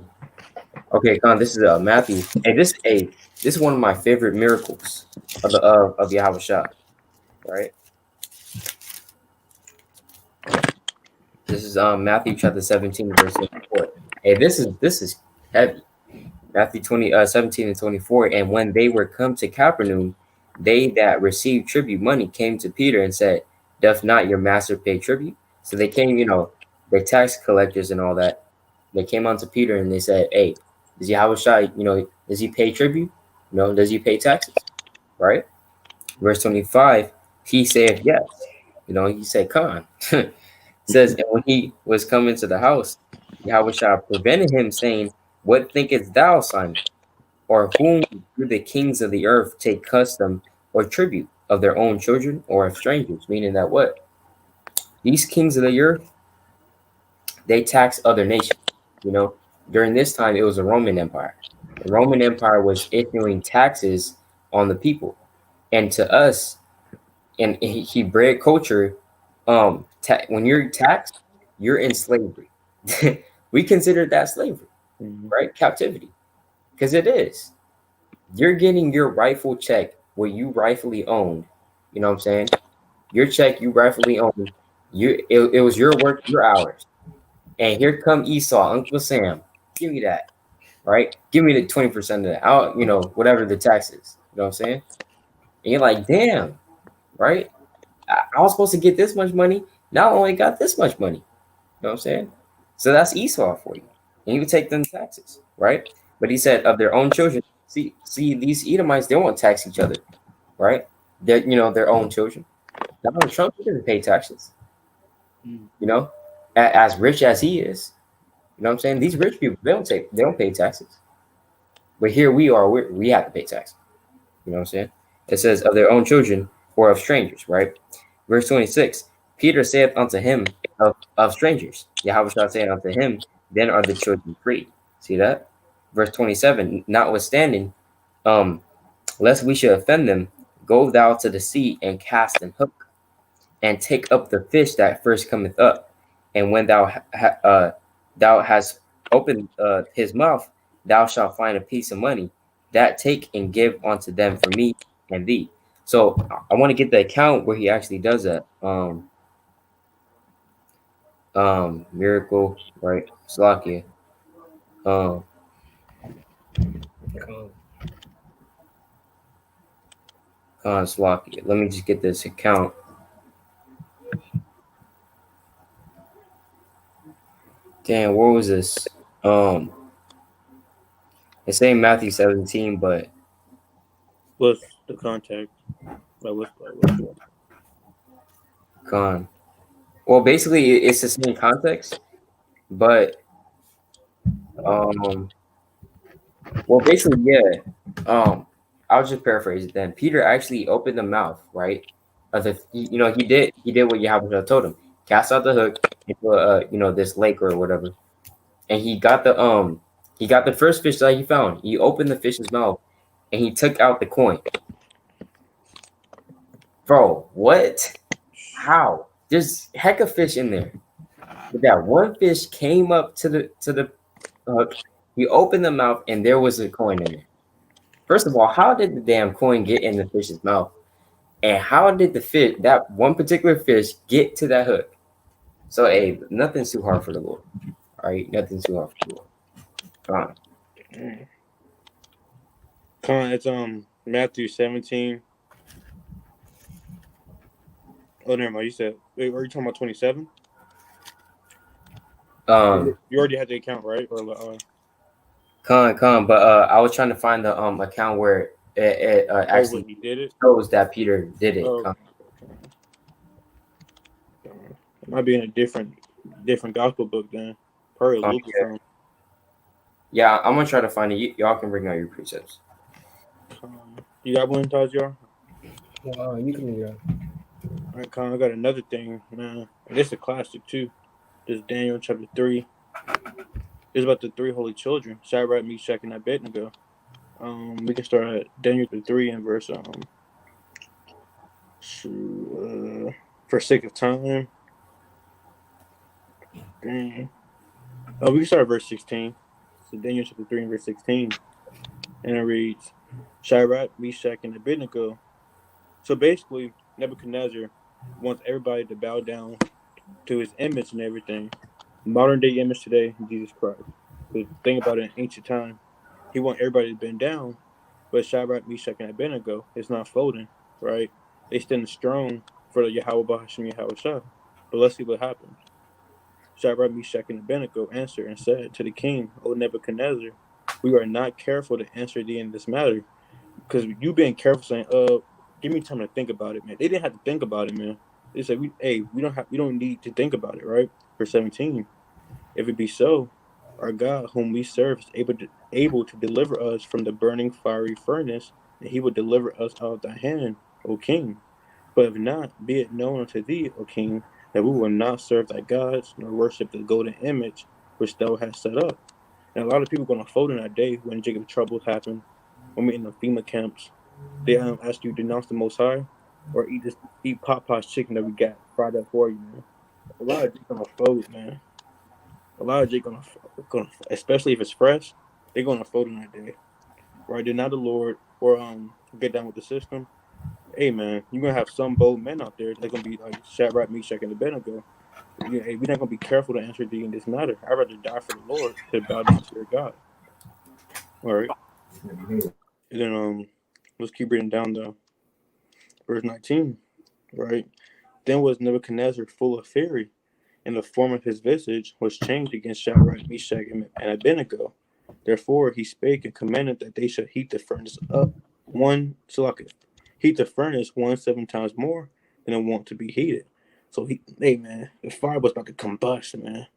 Okay, Con, this is Matthew, and this is one of my favorite miracles of Yahushua, right? This is Matthew chapter 17, verse 24. Hey, this is heavy. Matthew 17 and 24. And when they were come to Capernaum, they that received tribute money came to Peter and said, doth not your master pay tribute? So they came, the tax collectors and all that. They came unto Peter and they said, hey, does Yahushua, does he pay tribute? Does he pay taxes? Right? Verse 25, he said, yes. He said, come on. Says, and when he was coming to the house, Yahushua prevented him, saying, what thinkest thou, Simon? Or whom do the kings of the earth take custom or tribute of their own children or of strangers? Meaning that what? These kings of the earth, they tax other nations. During this time, it was the Roman Empire. The Roman Empire was issuing taxes on the people. And to us, in Hebraic culture, when you're taxed, you're in slavery. We consider that slavery, right? Captivity, because it is. You're getting your rightful check, what you rightfully owned. You know what I'm saying? Your check you rightfully owned. It was your work, your hours. And here come Esau, Uncle Sam. Give me that, right? Give me the 20% of that. Whatever the tax is. You know what I'm saying? And you're like, damn, right? I was supposed to get this much money. Now I only got this much money. You know what I'm saying? So that's Esau for you. And you can take them taxes, right? But he said of their own children. See, these Edomites, they won't tax each other, right? They're, their own children. Donald Trump, he doesn't pay taxes. As rich as he is. You know what I'm saying? These rich people, they don't pay taxes. But here we are, we have to pay taxes. You know what I'm saying? It says of their own children or of strangers, right? Verse 26, Peter saith unto him of strangers. Yahweh saith unto him, then are the children free. See that? Verse 27, notwithstanding, lest we should offend them, go thou to the sea and cast an hook, and take up the fish that first cometh up. And when thou hast opened his mouth, thou shalt find a piece of money. That take and give unto them for me and thee. So I want to get the account where he actually does that. Miracle, right? Slakia. Slakia. Let me just get this account. Damn, where was this? It's saying Matthew 17, but what's the context? What's Con. Well, basically, it's the same context, but well, basically, yeah. I'll just paraphrase it. Then Peter actually opened the mouth, right? He did what Yahweh told him: cast out the hook into this lake or whatever, and he got the first fish that he found. He opened the fish's mouth, and he took out the coin. Bro, what? How? There's heck of fish in there. But that one fish came up to the hook. He opened the mouth, and there was a coin in there. First of all, how did the damn coin get in the fish's mouth? And how did that one particular fish get to that hook? So, hey, nothing's too hard for the Lord. All right, nothing's too hard for the Lord. It's Matthew 17. Oh, never mind. You said, wait, were you talking about 27? You already had the account, right? Or but I was trying to find the account where it actually he did it. shows that Peter did it. Oh, it might be in a different gospel book then. Probably Luke or something. Yeah, I'm gonna try to find it. Y'all can bring out your precepts. You got one, Tajar? You can do that. All right, Con, I got another thing, man. And it's a classic too. This is Daniel chapter 3. It's about the three holy children, Shadrach, Meshach, and Abednego. We can start at Daniel 3 and verse for sake of time. Dang. We can start at verse 16. So Daniel chapter 3 and verse 16. And it reads, Shadrach, Meshach, and Abednego. So basically, Nebuchadnezzar wants everybody to bow down to his image and everything. Modern day image today, Jesus Christ. But think about it in ancient time. He want everybody to bend down, but Shadrach, Meshach, and Abednego is not folding, right? They stand strong for the Yahawah, BAHASHAM, YAHAWASHI. But let's see what happens. Shadrach, Meshach, and Abednego answered and said to the king, O Nebuchadnezzar, we are not careful to answer thee in this matter, because you being careful saying, give me time to think about it, man. They didn't have to think about it, man. They said, we don't need to think about it, right? Verse 17. If it be so, our God, whom we serve, is able to deliver us from the burning fiery furnace, and he will deliver us out of thy hand, O king. But if not, be it known unto thee, O king, that we will not serve thy gods, nor worship the golden image which thou hast set up. And a lot of people are going to fold in that day when Jacob's troubles happen, when we're in the FEMA camps. They ask you to denounce the Most High, or eat Popeye's chicken that we got fried up for you, man. A lot of people gonna fold, man. A lot of Jake gonna, especially if it's fresh, they're gonna fold in that day, right? They're not the Lord or get down with the system. Hey man, you're gonna have some bold men out there. They're gonna be like Shadrach, Meshach, and Abednego. Hey, we're not gonna be careful to answer thee in this matter. I'd rather die for the Lord than bow down to your God. All right, and then let's keep reading down though. Verse 19, right? Then was Nebuchadnezzar full of fury, and the form of his visage was changed against Shadrach, Meshach, and Abednego. Therefore he spake and commanded that they should heat the furnace up heat the furnace 7 times more than it want to be heated. So hey man, the fire was about to combust, man,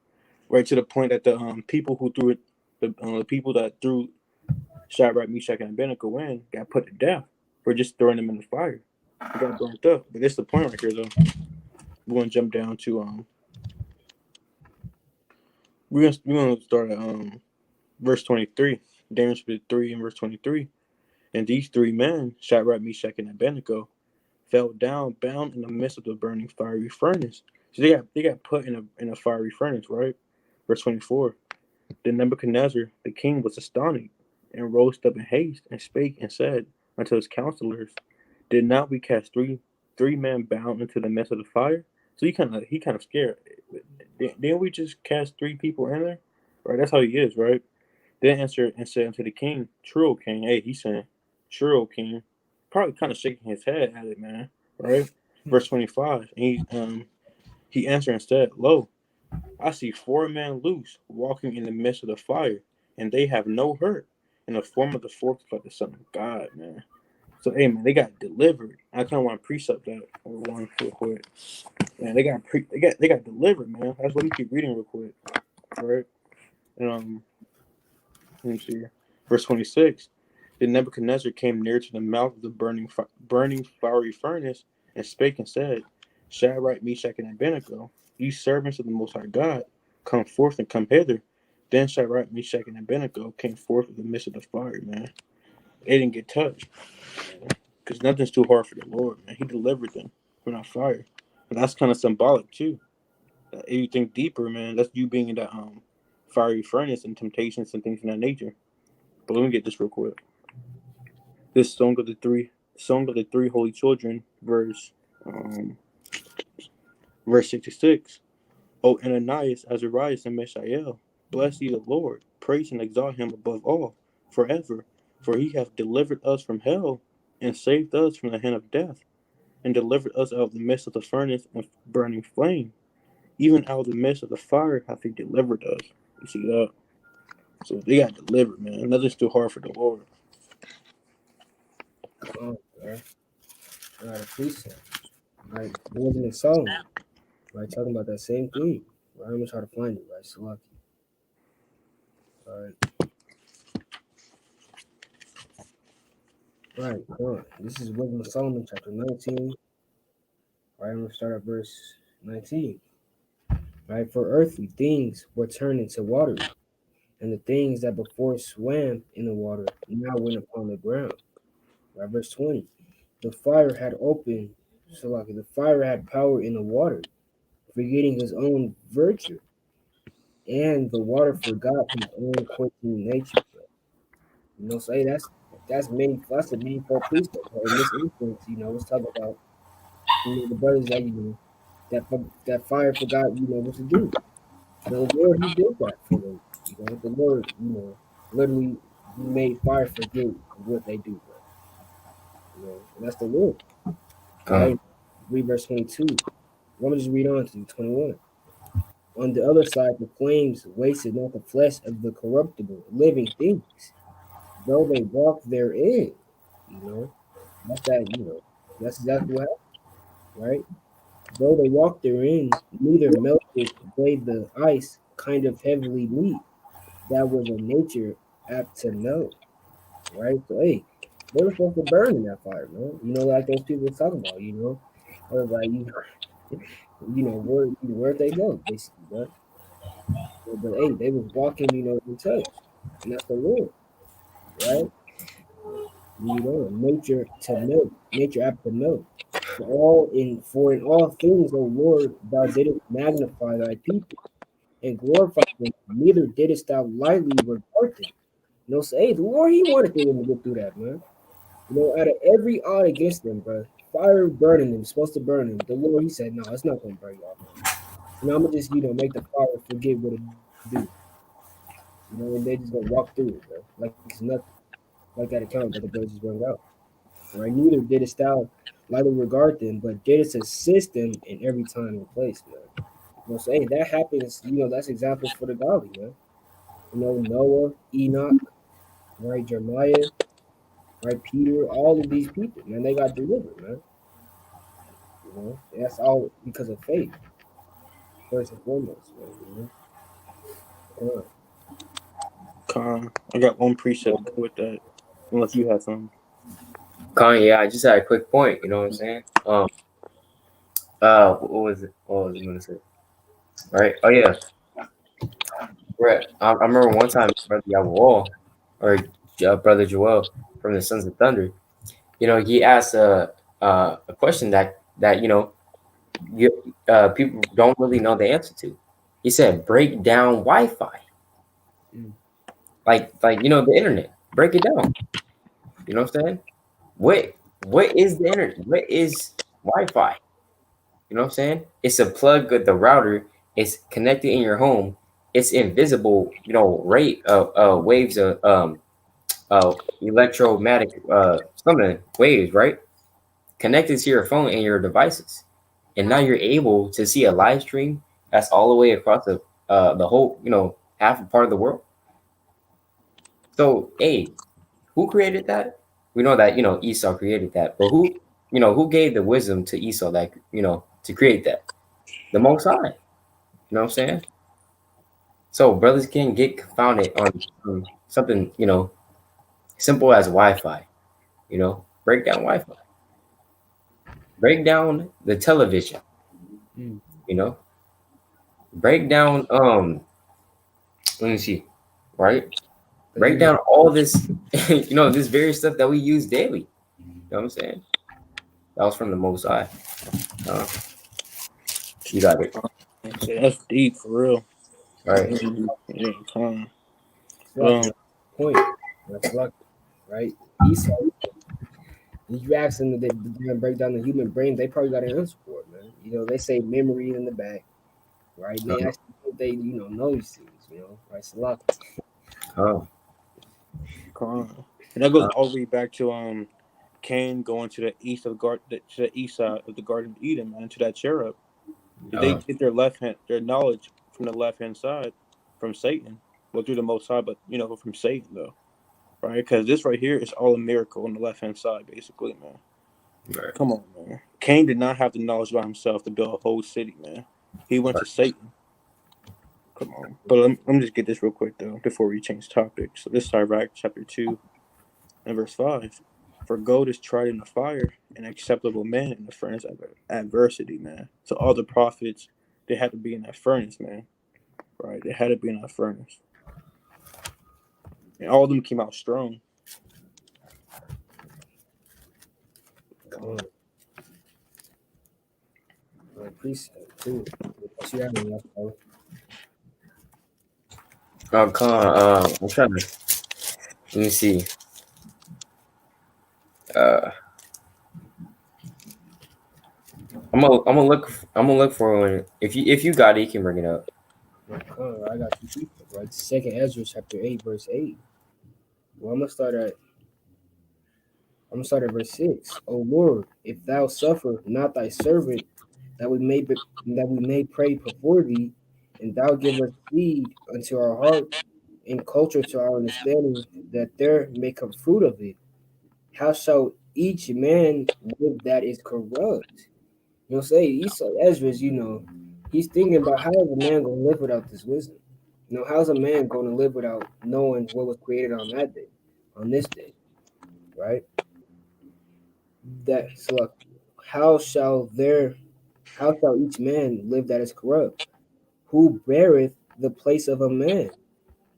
right to the point that the people who threw it, the people that threw Shadrach, Meshach, and Abednego in got put to death for just throwing them in the fire. They got burnt up. But that's the point right here, though. We're gonna jump down to we're gonna start at verse 23. Daniel 3 and verse 23. And these three men, Shadrach, Meshach, and Abednego, fell down, bound in the midst of the burning fiery furnace. So they got put in a fiery furnace, right? Verse 24. Then Nebuchadnezzar, the king, was astonished, and rose up in haste, and spake and said unto his counselors, Did not we cast three men bound into the midst of the fire? So he kind of scared. Didn't we just cast three people in there? Right, that's how he is, right? Then answered and said unto the king, True, O king. Hey, he's saying, True, O king. Probably kind of shaking his head at it, man. Right? Verse 25. And he answered and said, Lo, I see 4 men loose, walking in the midst of the fire, and they have no hurt. And the form of the fourth is like the Son of God, man. So, hey, man, they got delivered. I kind of want to precept that one real quick. Man, they got delivered, man. Let me keep reading real quick, right? And let me see here. Verse 26. Then Nebuchadnezzar came near to the mouth of the burning fiery furnace, and spake and said, Shadrach, Meshach, and Abednego, ye servants of the Most High God, come forth and come hither. Then Shadrach, Meshach, and Abednego came forth of the midst of the fire, man. They didn't get touched, because nothing's too hard for the Lord, man. He delivered them from that fire. And that's kind of symbolic, too. If you think deeper, man, that's you being in that fiery furnace and temptations and things of that nature. But let me get this real quick. This song of the three holy children, verse 66. O Ananias, Azarias, and Mishael, bless ye the Lord, praise and exalt him above all, forever. For he hath delivered us from hell, and saved us from the hand of death, and delivered us out of the midst of the furnace and burning flame. Even out of the midst of the fire hath he delivered us. You see that? So they got delivered, man. Nothing's too hard for the Lord. Oh, man. I got a precept. Right, it wasn't in Solomon. Right, talking about that same thing. Right, I'm gonna try to find it. Right, Salaki. All right. Right, come on. This is Wisdom of Solomon, chapter 19. All right, I'm gonna start at verse 19. Right, for earthly things were turned into water, and the things that before swam in the water now went upon the ground. Right, verse 20. The fire had opened, so like the fire had power in the water, forgetting his own virtue, and the water forgot his own quickening nature. Bro. So hey, that's a meaningful precept. Bro. In this instance, let's talk about the brothers that that fire forgot what to do. The Lord, He did that for them. The Lord, literally made fire forget what they do, bro. And that's the Lord, Con, right? Read verse 22. Let me just read on to 21. On the other side, the flames wasted not the flesh of the corruptible, living things, though they walk therein. You know, that's that. That's exactly what happened, right? Though they walk therein, neither melted they the ice, kind of heavily meat that was a nature apt to know, right? So hey, they were supposed to burn in that fire, man. Like those people was talking about, or like where'd they go, basically, right? But hey, they was walking, in touch, and that's the Lord, right? Nature to know, nature apt to know. For in all things, O Lord, thou didst magnify thy people and glorify them. Neither didst thou lightly regard them. Say, hey, the Lord, He wanted them to get through that, man. Out of every odd against them, bro, fire burning them, supposed to burn them. The Lord, He said, no, it's not going to burn y'all, man. I'm gonna just, make the fire forget what it do. And they just gonna walk through it, bro, like it's nothing, like that account that the brothers just brought out. Right? Neither didst thou lightly regard them, but didst assist them in every time and place, man. So hey, that happens. That's examples for the godly, man. Noah, Enoch, right? Jeremiah, right? Peter, all of these people, man, they got delivered, man. That's all because of faith, first and foremost, man. Uh, I got one precept to go with that. Unless you have some. yeah, I just had a quick point. You know what I'm saying? What was it? What was I gonna say? Right? Oh yeah, right. I remember one time, brother YAHAWAH or brother Joel from the Sons of Thunder. He asked a question that people don't really know the answer to. He said, "Break down Wi-Fi, mm, like the internet. Break it down." You know what I'm saying? What what is the internet? What is Wi-Fi? You know what I'm saying? It's a plug with the router. It's connected in your home. It's invisible. Rate waves of electromagnetic something waves, right? Connected to your phone and your devices, and now you're able to see a live stream that's all the way across the whole half a part of the world. So, hey, who created that? We know that Esau created that, but who gave the wisdom to Esau that to create that? The Most High. You know what I'm saying? So brothers can get confounded on something simple as Wi-Fi. Break down Wi-Fi. Break down the television. mm. You know, break down let me see, right? The Break internet. down all this this various stuff that we use daily. You know what I'm saying? That was from the Most High. Uh, you got it. That's deep for real. All right. Yeah, con. It's But like a point. That's like right. Esau. If you ask them to break down the human brain, they probably got an answer for it, man. They say memory in the back, right? And they Uh, actually think they, know these things, right? Salaki. oh, con. And that goes uh, all the way back to Cain going to the east of to the east side of the Garden of Eden, man, to that cherub. Did they uh, get their knowledge from the left hand side from Satan? Well, through the Most High, but from Satan though, right? Because this right here is all a miracle on the left hand side, basically, man. right, Come on, man. Cain did not have the knowledge by himself to build a whole city, man. He went to right. Satan. Come on. But let me just get this real quick, though, before we change topics. So this is Sirach chapter 2 and verse 5. For gold is tried in the fire, and acceptable man in the furnace of adversity, man. So all the prophets, they had to be in that furnace, man. Right? They had to be in that furnace. And all of them came out strong. Come on. Precept too. What you having left, bro? Come on. I'm trying to. Let me see. I'm gonna look for one. If you got it, you can bring it up. I got two precepts, right? Second Ezra chapter 8, verse 8. Well, I'm gonna start at verse 6. O Lord, if thou suffer not thy servant that we may pray before thee, and thou give us seed unto our heart and culture to our understanding, that there may come fruit of it, how shall each man live that is corrupt? Say Esau Ezra's, he's thinking about how is a man gonna live without this wisdom? How's a man gonna live without knowing what was created on that day, on this day, right? That so like, how shall each man live that is corrupt? Who beareth the place of a man?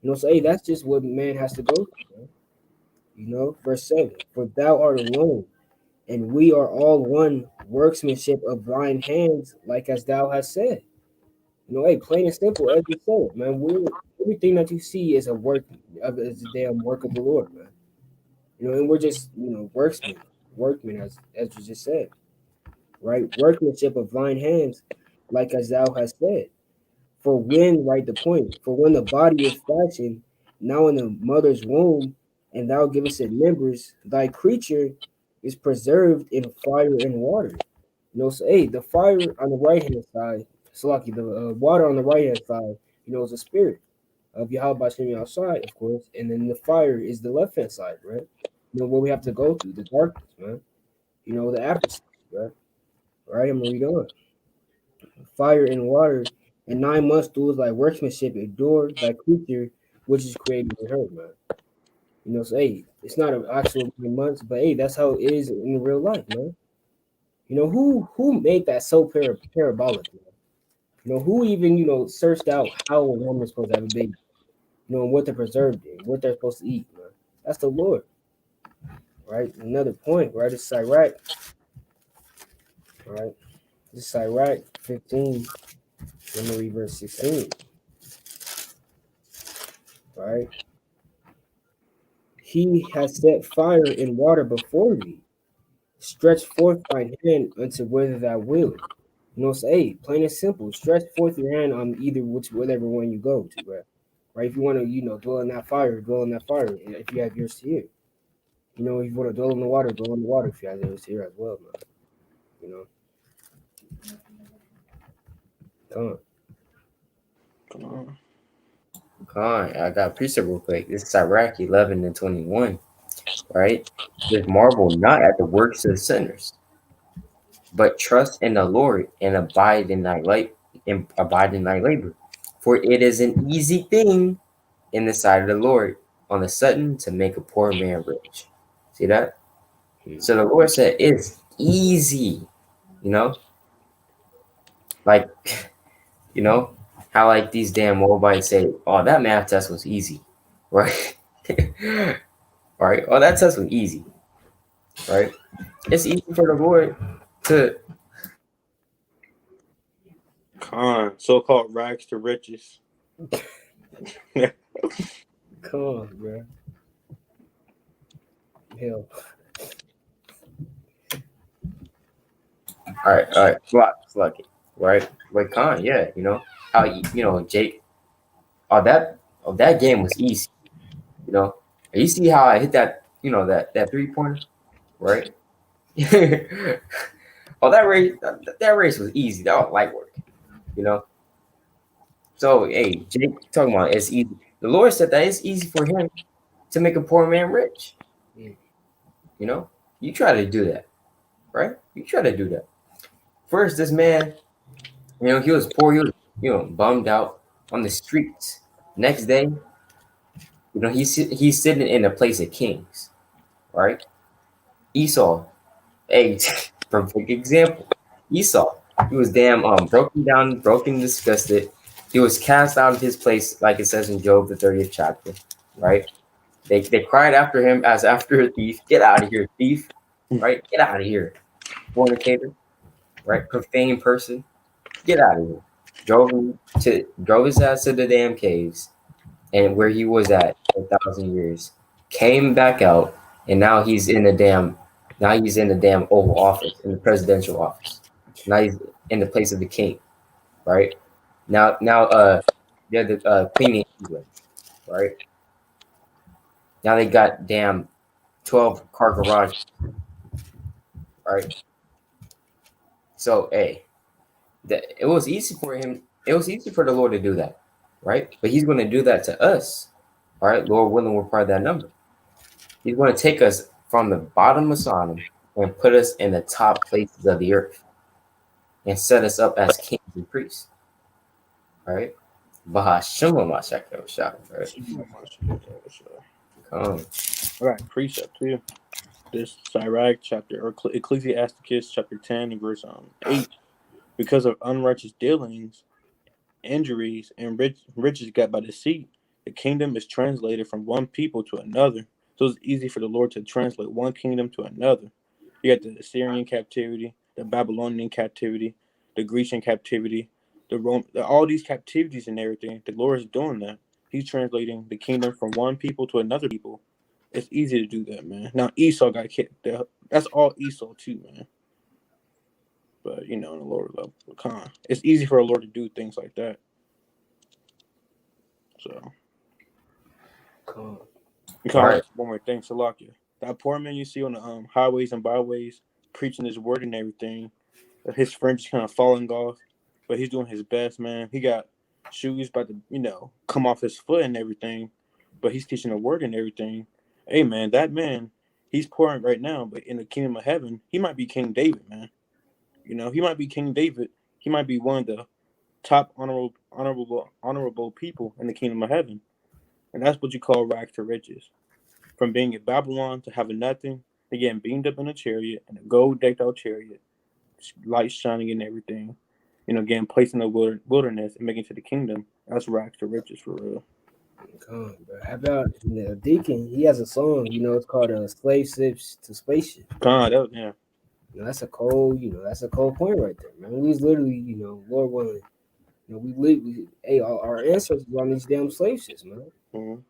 Hey, that's just what man has to go through, man. Verse 7, for thou art alone, and we are all one workmanship of thine hands, like as thou hast said. Hey, plain and simple, as you said, man, everything that you see is is a damn work of the Lord, man. And we're just, workmen, as you just said, right? Workmanship of thine hands, like as thou hast said. For when, right, the point, for when the body is fashioned, now in the mother's womb, and thou givest it members, thy creature is preserved in fire and water. So, hey, the fire on the right hand side, Salaki, the water on the right hand side, is a spirit of YAHAWASHI outside, of course, and then the fire is the left hand side, right? What we have to go through, the darkness, man. The after, right? Right, I'm gonna read on. Fire and water, and 9 months do thy workmanship endure thy creature which is created in her, man. So hey, it's not an actual 9 months, but hey, that's how it is in real life, man. Who made that so parabolic, man? Who even searched out how a woman's supposed to have a baby, and what they're preserved in, what they're supposed to eat, man. That's the Lord, right? Another point, right? It's Sirach, right? This is Sirach 15. Let me read verse 16. Right? He has set fire and water before thee. Stretch forth thine hand unto whether thou wilt. Say, plain and simple. Stretch forth your hand on whatever one you go to, right? If you want to, dwell in that fire, dwell in that fire. If you have yours to hear. If you want to dwell in the water, dwell in the water if you have yours to hear as well, man. Come on. Come on. I got a precept real quick. This is Sirach 11 and 21. Right? Just marvel not at the works of sinners, but trust in the Lord and abide in thy light and abide in thy labor. For it is an easy thing in the sight of the Lord on the sudden to make a poor man rich. See that? So the Lord said it's easy, like how like these damn Moabites say, oh, that math test was easy, right? Right? Oh, that test was easy, right? It's easy for the Lord to so-called rags to riches. Come on, bro. Hell. All right, lucky, right? Like Khan, yeah, how Jake. That game was easy, You see how I hit that, that 3-pointer, right? That race was easy. That was light work, So hey, Jake talking about it's easy. The Lord said that it's easy for him to make a poor man rich. You try to do that, right? You try to do that. First, this man, he was poor. He was, bummed out on the streets. Next day, he's sitting in a place of kings, right? Esau, hey, perfect example. Esau, he was damn broken down, broken, disgusted. He was cast out of his place, like it says in Job the 30th chapter, right? They cried after him as after a thief. Get out of here, thief! Right? Get out of here, fornicator. Right? Profane person. Get out of here. Drove his ass to the damn caves, and where he was at for 1,000 years. Came back out, and now he's in the damn Oval Office, in the presidential office. Now he's in the place of the king. Right? Now, they're the Queen of England. Right? Now they got damn 12 car garage. Right? So, hey, it was easy for him. It was easy for the Lord to do that, right? But He's going to do that to us. All right, Lord willing, we're part of that number. He's going to take us from the bottom of Sodom and put us in the top places of the earth and set us up as kings and priests. All right, BAHASHAM, right? Come on. All right, precept too. This Sirach chapter, or Ecclesiasticus chapter 10 and verse 8. Because of unrighteous dealings, injuries, and riches got by deceit, the kingdom is translated from one people to another. So it's easy for the Lord to translate one kingdom to another. You got the Assyrian captivity, the Babylonian captivity, the Grecian captivity, all these captivities and everything. The Lord is doing that. He's translating the kingdom from one people to another people. It's easy to do that, man. Now Esau got kicked out. That's all Esau too, man. But in the Lord level, it's easy for a Lord to do things like that. So, Right. one more thing, Salakia. That poor man you see on the highways and byways preaching his word and everything, his friends kind of falling off, but he's doing his best, man. He got shoes about to, come off his foot and everything, but he's teaching the word and everything. Hey, man, that man, he's pouring right now, but in the kingdom of heaven, he might be King David, man. He might be King David. He might be one of the top honorable people in the kingdom of heaven. And that's what you call rags to riches. From being in Babylon to having nothing, to getting beamed up in a chariot, and a gold decked out chariot, lights shining and everything. Getting placed in the wilderness and making it to the kingdom. That's rags to riches for real. Come on, bro. How about Deacon? He has a song, it's called "Slave Ships to Spaceship." Yeah. That's a cold, that's a cold point right there, man. We was literally, Lord willing, we live. Our ancestors were on these damn slave ships, man. Mm-hmm.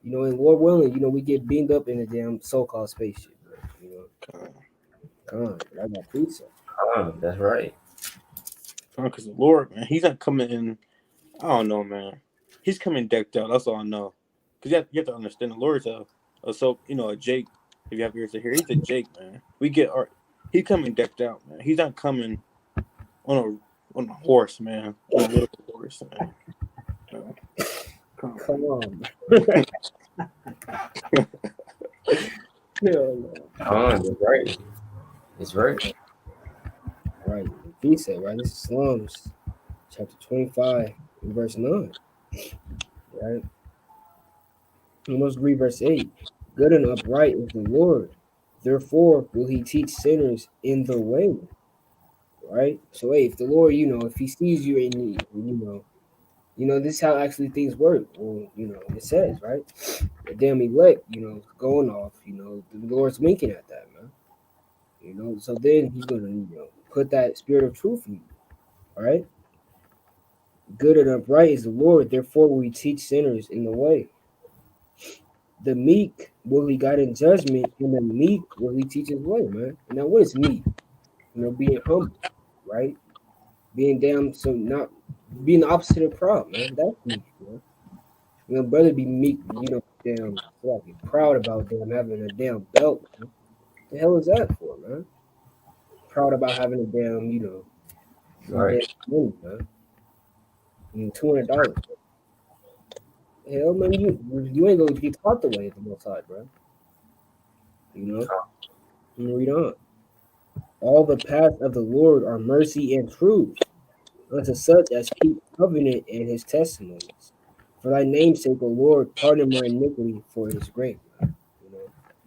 And Lord willing, we get beamed up in a damn so-called spaceship, bro. Come on, I got pizza. That's right. Because the Lord, man, he's not coming in. I don't know, man. He's coming decked out. That's all I know. Because you have to understand the Lord's a Jake. If you have ears to hear, he's a Jake, man. He's coming decked out, man. He's not coming on a horse, man. On a little horse, man. No. Come on. No. That's right. It's right. Right. He said, right? This is Psalms chapter 25, verse 9. Right? We must read verse 8. Good and upright is the Lord. Therefore will he teach sinners in the way. Right? So hey, if the Lord, if he sees you in need, this is how actually things work. Well, it says, right? The damn elect, going off, the Lord's winking at that, man. So then he's gonna, put that spirit of truth in you. All right. Good and upright is the Lord, therefore will he teach sinners in the way. The meek will he guide in judgment, and the meek will he teach his way, man. And now what is meek? Being humble, right? Being damn so not being the opposite of proud, man. That's meek, man. Brother be meek, damn like proud about damn having a damn belt, man. The hell is that for, man? Proud about having a damn, Right. damn money, man. $200. Hell, man, you ain't gonna get taught the way of the Most High, bro. Let me read on. All the paths of the Lord are mercy and truth unto such as keep covenant and his testimonies. For thy name's sake, O Lord, pardon my iniquity, for it is great.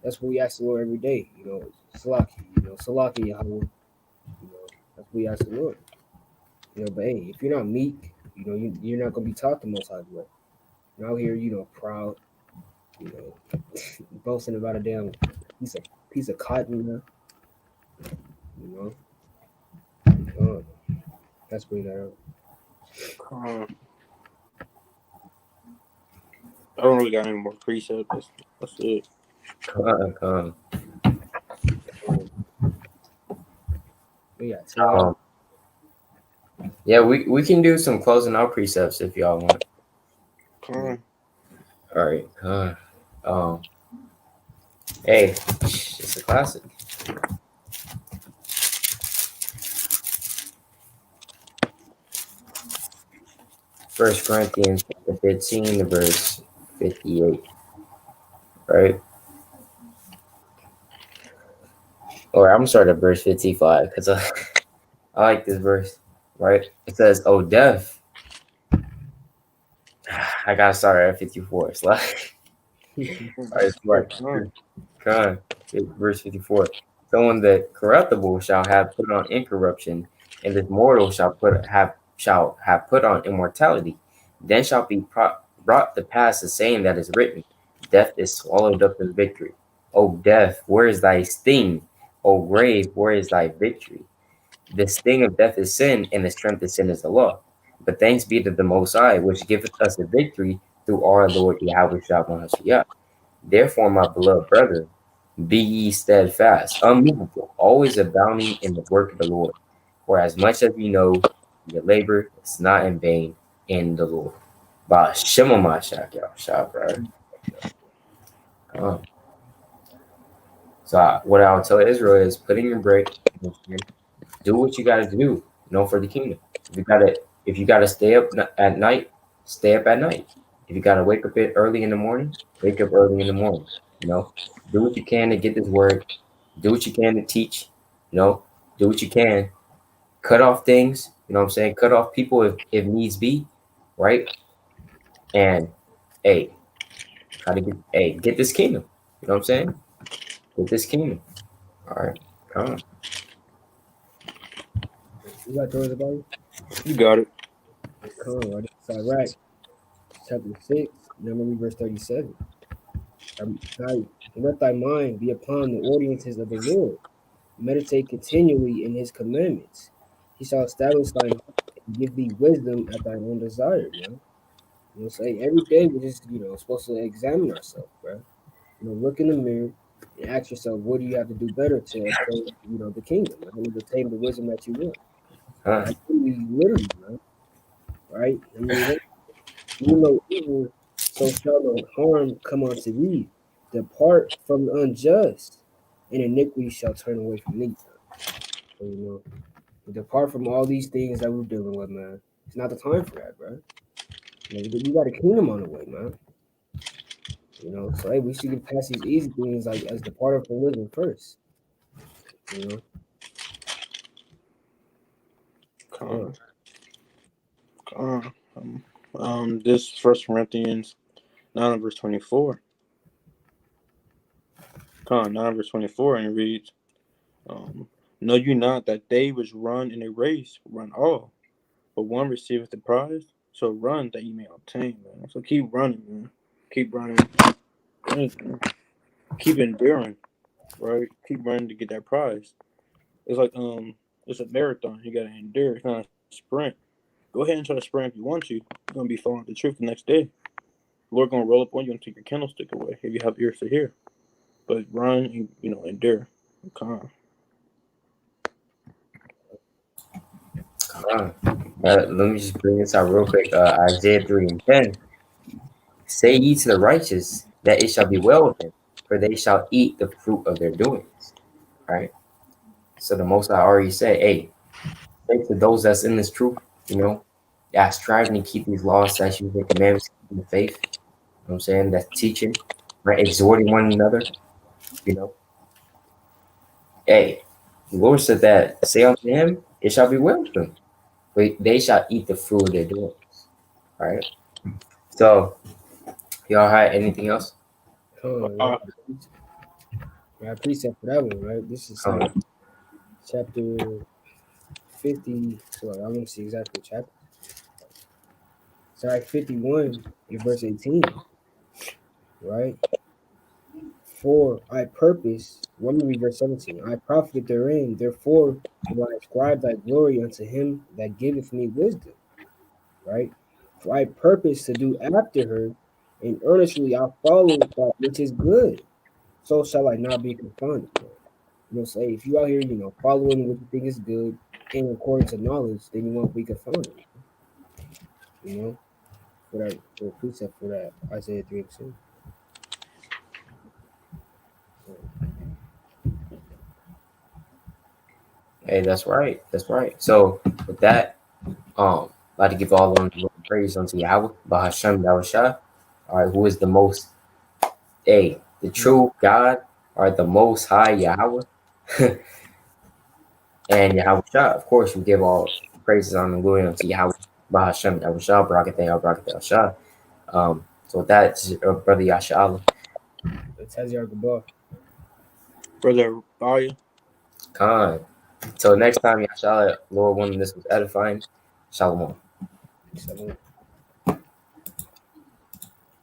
That's what we ask the Lord every day. Salaki, Salaki Yahawah. That's what we ask the Lord. But hey, if you're not meek, you're not gonna be taught the Most High way. You're out here, proud, You know, boasting about a damn piece of cotton, man. You know, let's bring that up. Con. I don't really got any more precepts. That's it. Come. We got 10. Um, yeah, we can do some closing out precepts if y'all want. Con. All right. Um, hey, it's a classic. First Corinthians 15, verse 58. Right? Or I'm sorry, to verse 55 because I like this verse. Right? It says, "Oh death." I gotta start at 54. It's like, all right, it's Yeah, like, con. Con, verse 54. Someone that corruptible shall have put on incorruption, and this mortal shall have put on immortality. Then shall be brought to pass the saying that is written, Death is swallowed up in victory. O death, where is thy sting? O grave, where is thy victory? The sting of death is sin, and the strength of sin is the law. But thanks be to the Most High, which giveth us the victory through our Lord Yahweh. Therefore, my beloved brethren, be ye steadfast, unmovable, always abounding in the work of the Lord. For as much as you know, your labor is not in vain in the Lord. BAHASHAM, bro. So what I'll tell Israel is put in your break, do what you gotta do, for the kingdom. If you gotta stay up at night, stay up at night. If you gotta wake up early in the morning, wake up early in the morning. You know, do what you can to get this word. Do what you can to teach. Do what you can. Cut off things. You know what I'm saying? Cut off people if needs be, right? And hey, try to get this kingdom. You know what I'm saying? Get this kingdom. All right, come on. You got yours about you? You got it. Come on, right? It's Iraq, chapter 6, number verse 37. Let thy mind be upon the ordinances of the Lord. Meditate continually in his commandments. He shall establish thine heart and give thee wisdom at thine own desire, man. Say every day we're just, supposed to examine ourselves, bro. Look in the mirror and ask yourself, what do you have to do better to obtain, the kingdom, right? And obtain the wisdom that you want. Huh. That's literally, man. Right? I mean, you know evil, so shall no harm come unto thee. Depart from the unjust, and iniquity shall turn away from thee. So, depart from all these things that we're dealing with, man. It's not the time for that, bro. You got a kingdom on the way, man. So hey, we should get past these easy things like as depart from living first. You know, Con. This First Corinthians 9 verse 24. Con 9 verse 24, and it reads, "Know you not that they which run in a race run all, but one receiveth the prize? So run that you may obtain, man. So keep running, man. Keep running. Keep enduring, right? Keep running to get that prize. It's like it's a marathon. You gotta endure. It's not a sprint. Go ahead and try to sprint if you want to. You're gonna be following the truth the next day. The Lord gonna roll up on you and take your candlestick away if you have ears to hear. But run and endure. Calm. Let me just bring this out real quick. Isaiah 3:10. Say ye to the righteous that it shall be well with them, for they shall eat the fruit of their doings. Right? So the most I already said, hey, say to those that's in this truth, that's striving to keep these laws, statutes, and commandments in the faith. You know what I'm saying? That's teaching, right? Exhorting one another, you know. Hey, the Lord said that say unto him, it shall be well with them. But they shall eat the fruit of their doings. All right. So y'all had anything else? right? Right, precept for that one, right? This is chapter 50. So I want to see exactly what chapter. It's like 51 in verse 18. right? For I purpose, let me read verse 17. I profit therein, therefore will I ascribe thy glory unto him that giveth me wisdom, right? For I purpose to do after her, and earnestly I follow that which is good. So shall I not be confounded, man. Say if you out here, following what you think is good and according to knowledge, then you won't be confounded, you know, for a precept for that, Isaiah 3:2. Hey, that's right. That's right. So with that, I'd like to give all on praise unto Yahweh, BAHASHAM, Yahushua, all right, who is the most, the true God, all right, the most high Yahweh, and Yahushua. Of course, we give all praises on and glory unto Yahweh, BAHASHAM, Yahushua, Barakatah, Yahushua. So with that, Brother Yasha, It's Hazyar Gabor. Brother Baria. Khan. Till next time, Yasha, Lord willing, this was edifying. Shalom. Shalom.